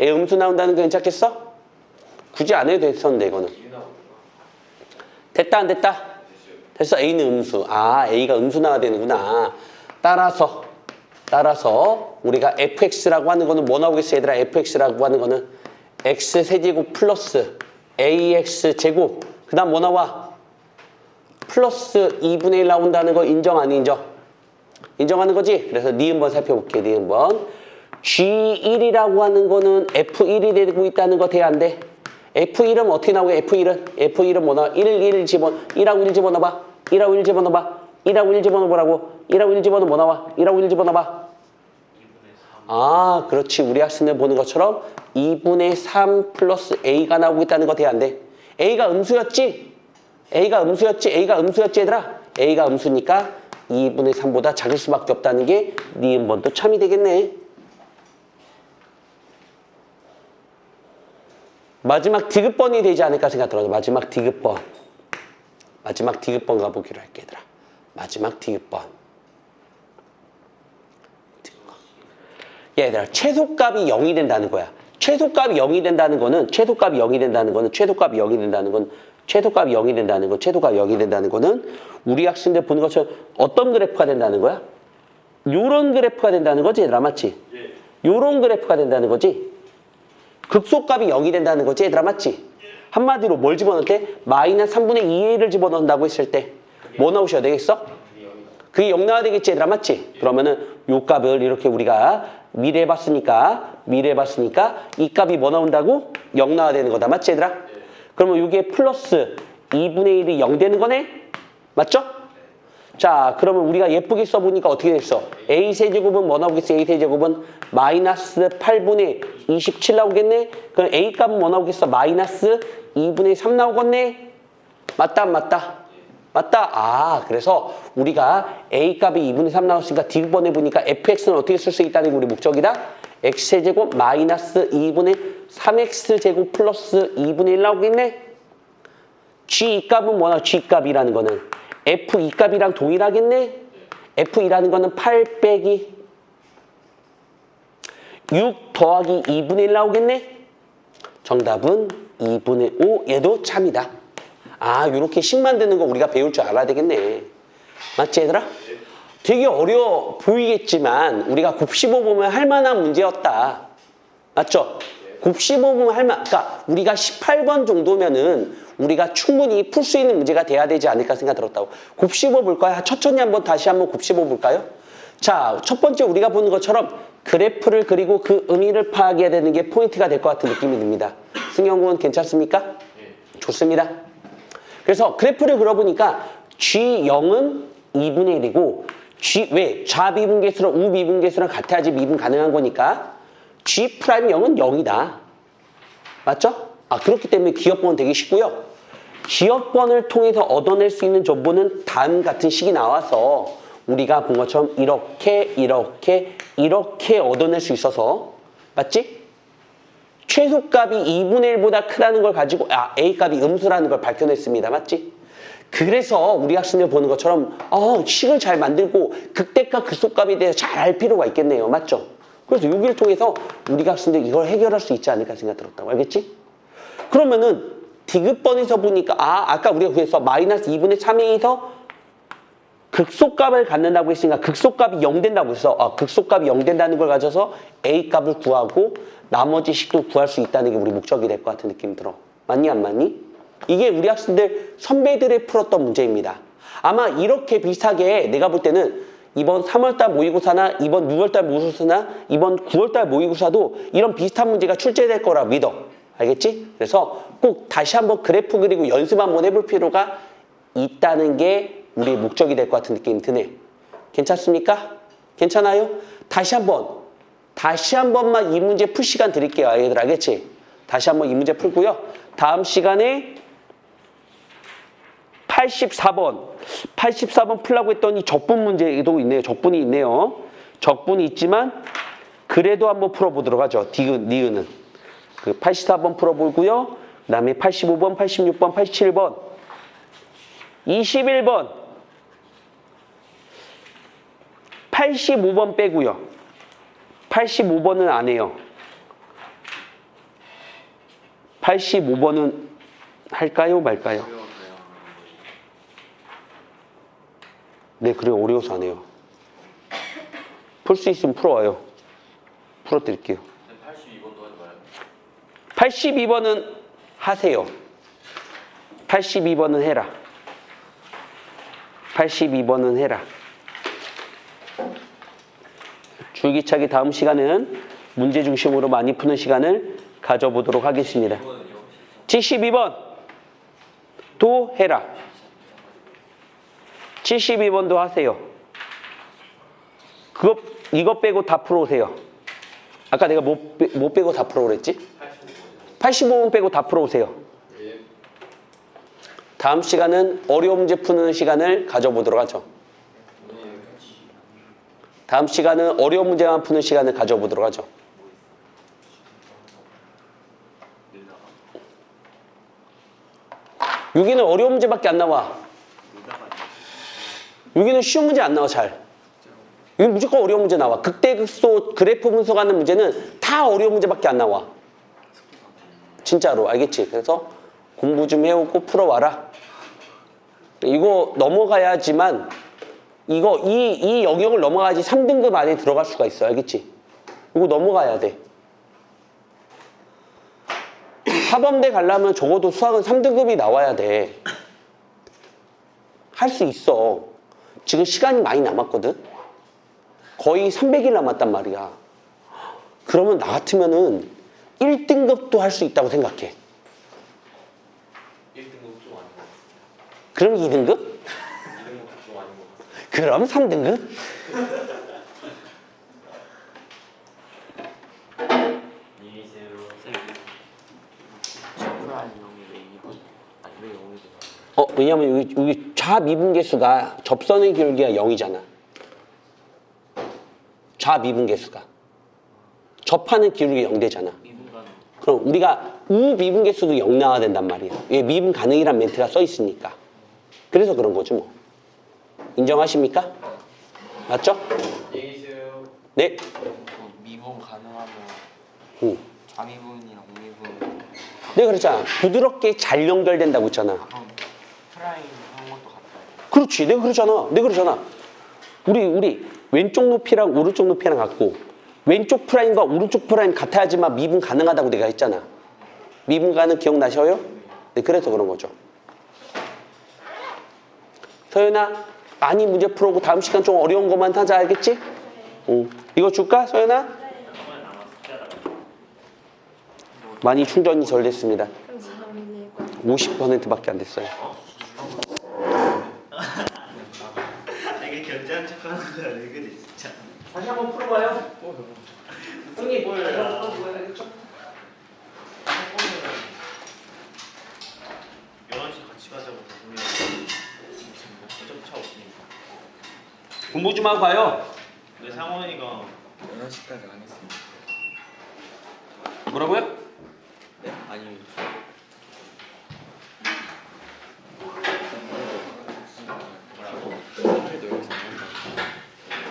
S1: A 음수 나온다는 거 괜찮겠어? 굳이 안 해도 됐었는데, 이거는.
S3: 이유 나오구나.
S1: 됐다, 안 됐다?
S3: 됐어요.
S1: 됐어. A는 음수. 아, A가 음수 나와야 되는구나. 따라서 우리가 fx라고 하는 거는 뭐 나오겠어, 얘들아? fx라고 하는 거는 x 세제곱 플러스 ax 제곱. 그 다음 뭐 나와? 플러스 2분의 1 나온다는 거 인정, 안 인정? 인정하는 거지? 그래서 니은번 살펴볼게, 니은번. G1이라고 하는 거는 F1이 되고 있다는 거 돼, 안 돼? F1은 어떻게 나오게? F1은 뭐 나와? 1하고 1 집어넣어봐. 1하고 1 집어넣어봐. 1하고 1 집어넣어보라고. 1하고 1 집어넣어 뭐 나와? 1하고 1 집어넣어봐.
S2: 2분의 3
S1: 아, 그렇지. 우리 학생들 보는 것처럼 2분의 3 플러스 A가 나오고 있다는 거 돼, 안 돼? A가 음수였지? A가 음수였지, 얘들아? A가 음수니까 2분의 3보다 작을 수밖에 없다는 게 니은번도 참이 되겠네. 마지막 디귿번이 되지 않을까 생각 들어요. 마지막 디귿번 가보기로 할게, 얘들아. 마지막 디귿번. 얘들아, 최소값이 0이 된다는 거야. 최소값이 0이 된다는 거는 우리 학생들 보는 것처럼 어떤 그래프가 된다는 거야? 요런 그래프가 된다는 거지, 얘들아. 맞지?
S3: 예.
S1: 요런 그래프가 된다는 거지. 극소값이 0이 된다는 거지, 얘들아. 맞지? 한마디로 뭘 집어넣을 때? 마이너스 3분의 2a를 집어넣는다고 했을 때 뭐 나오셔야 되겠어? 그게 0 나와야 되겠지, 얘들아. 맞지? 그러면은 요 값을 이렇게 우리가 미래해봤으니까 이 값이 뭐 나온다고? 0 나와야 되는 거다. 맞지, 얘들아? 그러면 이게 플러스 2분의 1이 0 되는 거네? 맞죠? 자, 그러면 우리가 예쁘게 써보니까 어떻게 됐어? a세제곱은 뭐 나오겠어? a세제곱은 마이너스 8분의 27 나오겠네? 그럼 a 값은 뭐 나오겠어? 마이너스 2분의 3 나오겠네? 맞다, 안 맞다? 맞다? 아, 그래서 우리가 a 값이 2분의 3 나왔으니까 디귿번 해보니까 fx는 어떻게 쓸 수 있다는 게 우리 목적이다? x제곱 마이너스 2분의 3x제곱 플러스 2분의 1 나오겠네? g 값은 뭐나? g 값이라는 거는 f2 값이랑 동일하겠네? f2라는 거는 8 빼기 6 더하기 2분의 1 나오겠네? 정답은 2분의 5. 얘도 참이다. 아, 요렇게 식 만드는 거 우리가 배울 줄 알아야 되겠네. 맞지, 얘들아? 되게 어려워 보이겠지만 우리가 곱씹어 보면 할 만한 문제였다. 맞죠? 곱씹어 보면 그러니까 우리가 18번 정도면은 우리가 충분히 풀 수 있는 문제가 돼야 되지 않을까 생각 들었다고. 곱씹어 볼까요? 천천히 다시 한번 곱씹어 볼까요? 자, 첫 번째 우리가 보는 것처럼 그래프를 그리고 그 의미를 파악해야 되는 게 포인트가 될 것 같은 느낌이 듭니다. 승영군 괜찮습니까? 좋습니다. 그래서 그래프를 그려보니까 G0은 2분의 1이고 왜? 좌미분계수랑 우미분계수랑 같아야지 미분 가능한 거니까 G'0은 0이다. 맞죠? 아, 그렇기 때문에 기억번은 되게 쉽고요. 기억번을 통해서 얻어낼 수 있는 정보는 다음 같은 식이 나와서 우리가 본 것처럼 이렇게 얻어낼 수 있어서 맞지? 최소값이 2분의 1보다 크다는 걸 가지고 A값이 음수라는 걸 밝혀냈습니다. 맞지? 그래서 우리 학생들 보는 것처럼 식을 잘 만들고 극대값 극소값에 대해서 잘 알 필요가 있겠네요. 맞죠? 그래서 여기를 통해서 우리 학생들 이걸 해결할 수 있지 않을까 생각 들었다고. 알겠지? 그러면은 디귿번에서 보니까 아까 우리가 그래서 마이너스 2분의 3에서 극소값을 갖는다고 했으니까 극소값이 0 된다고 했어. 극소값이 0 된다는 걸 가져서 A값을 구하고 나머지 식도 구할 수 있다는 게 우리 목적이 될 것 같은 느낌이 들어. 맞니 안 맞니? 이게 우리 학생들 선배들이 풀었던 문제입니다. 아마 이렇게 비슷하게 내가 볼 때는 이번 3월달 모의고사나 이번 6월달 모의고사나 이번 9월달 모의고사도 이런 비슷한 문제가 출제될 거라 믿어. 알겠지? 그래서 꼭 다시 한번 그래프 그리고 연습 한번 해볼 필요가 있다는 게 우리의 목적이 될 것 같은 느낌이 드네. 괜찮습니까? 괜찮아요? 다시 한 번만 이 문제 풀 시간 드릴게요. 얘들 알겠지? 다시 한번 이 문제 풀고요. 다음 시간에 84번 풀라고 했더니 적분 문제도 있네요. 적분이 있네요. 적분이 있지만 그래도 한번 풀어보도록 하죠. 니은은. 그 84번 풀어보고요. 그 다음에 85번, 86번, 87번, 21번, 85번 빼고요. 85번은 안 해요. 85번은 할까요, 말까요? 네, 그래요. 어려워서 안 해요. 풀 수 있으면 풀어와요. 풀어드릴게요.
S2: 82번도 하지 마요.
S1: 82번은 하세요. 82번은 해라. 82번은 해라. 줄기차게 다음 시간은 문제 중심으로 많이 푸는 시간을 가져보도록 하겠습니다. 72번 또 해라. 72번도 하세요. 이거 빼고 다 풀어오세요. 아까 내가 뭐 빼고 다 풀어오랬지? 85번 빼고 다 풀어오세요. 다음 시간은 어려운 문제 푸는 시간을 가져보도록 하죠. 다음 시간은 어려운 문제만 푸는 시간을 가져보도록 하죠. 여기는 어려운 문제밖에 안 나와. 여기는 쉬운 문제 안 나와 잘. 여기 무조건 어려운 문제 나와. 극대극소 그래프 분석하는 문제는 다 어려운 문제밖에 안 나와. 진짜로 알겠지? 그래서 공부 좀 해오고 풀어와라. 이거 넘어가야지만 이 영역을 넘어가야지 3등급 안에 들어갈 수가 있어. 알겠지? 이거 넘어가야 돼. 사범대 가려면 적어도 수학은 3등급이 나와야 돼. 할 수 있어. 지금 시간이 많이 남았거든. 거의 300일 남았단 말이야. 그러면 나 같으면은 1등급도 할 수 있다고 생각해.
S2: 1등급 좀 아닌 것 같아.
S1: 그럼 2등급?
S2: 2등급 좀 아닌 것 같아.
S1: 그럼 3등급?
S2: 안녕히 계세요.
S4: 아니 영이 왜 2번? 아니 왜 0이죠?
S1: 왜냐면 여기 좌미분계수가 접선의 기울기가 0이잖아. 좌미분계수가. 접하는 기울기가 0되잖아.
S2: 미분가는
S1: 그럼 우리가 우미분계수도 0 나와야 된단 말이야. 왜 미분 가능이란 멘트가 써 있으니까. 그래서 그런 거죠 뭐. 인정하십니까? 맞죠?
S3: 안녕히 계세요.
S1: 네.
S4: 미분 가능하면
S1: 응.
S4: 좌미분이랑 우미분
S1: 내가 그랬잖아. 부드럽게 잘 연결된다고 했잖아.
S4: 그럼 프라임 하는 것도 같아요.
S1: 그렇지. 내가 그러잖아. 우리 왼쪽 높이랑 오른쪽 높이랑 같고 왼쪽 프라임과 오른쪽 프라임 같아야지만 미분 가능하다고 내가 했잖아. 미분 가능 기억나셔요? 네, 그래서 그런 거죠. 서연아, 많이 문제 풀어오고 다음 시간 좀 어려운 것만 하자. 알겠지? 응. 이거 줄까, 서연아? 많이 충전이 덜 됐습니다.
S5: 감사합니다.
S1: 50%밖에 안 됐어요.
S2: 되게 견제한 척하는 거야, 왜 그래 진짜.
S1: 다시 한번 풀어봐요. 형님 뭘
S2: 알겠죠? 11시 같이 가자고 그러면 어차피 차 없으니까.
S1: 공부 좀 하고 가요.
S2: 근데 상원이가
S4: 6시까지 안 했습니다.
S1: 뭐라고요?
S4: 네? 아니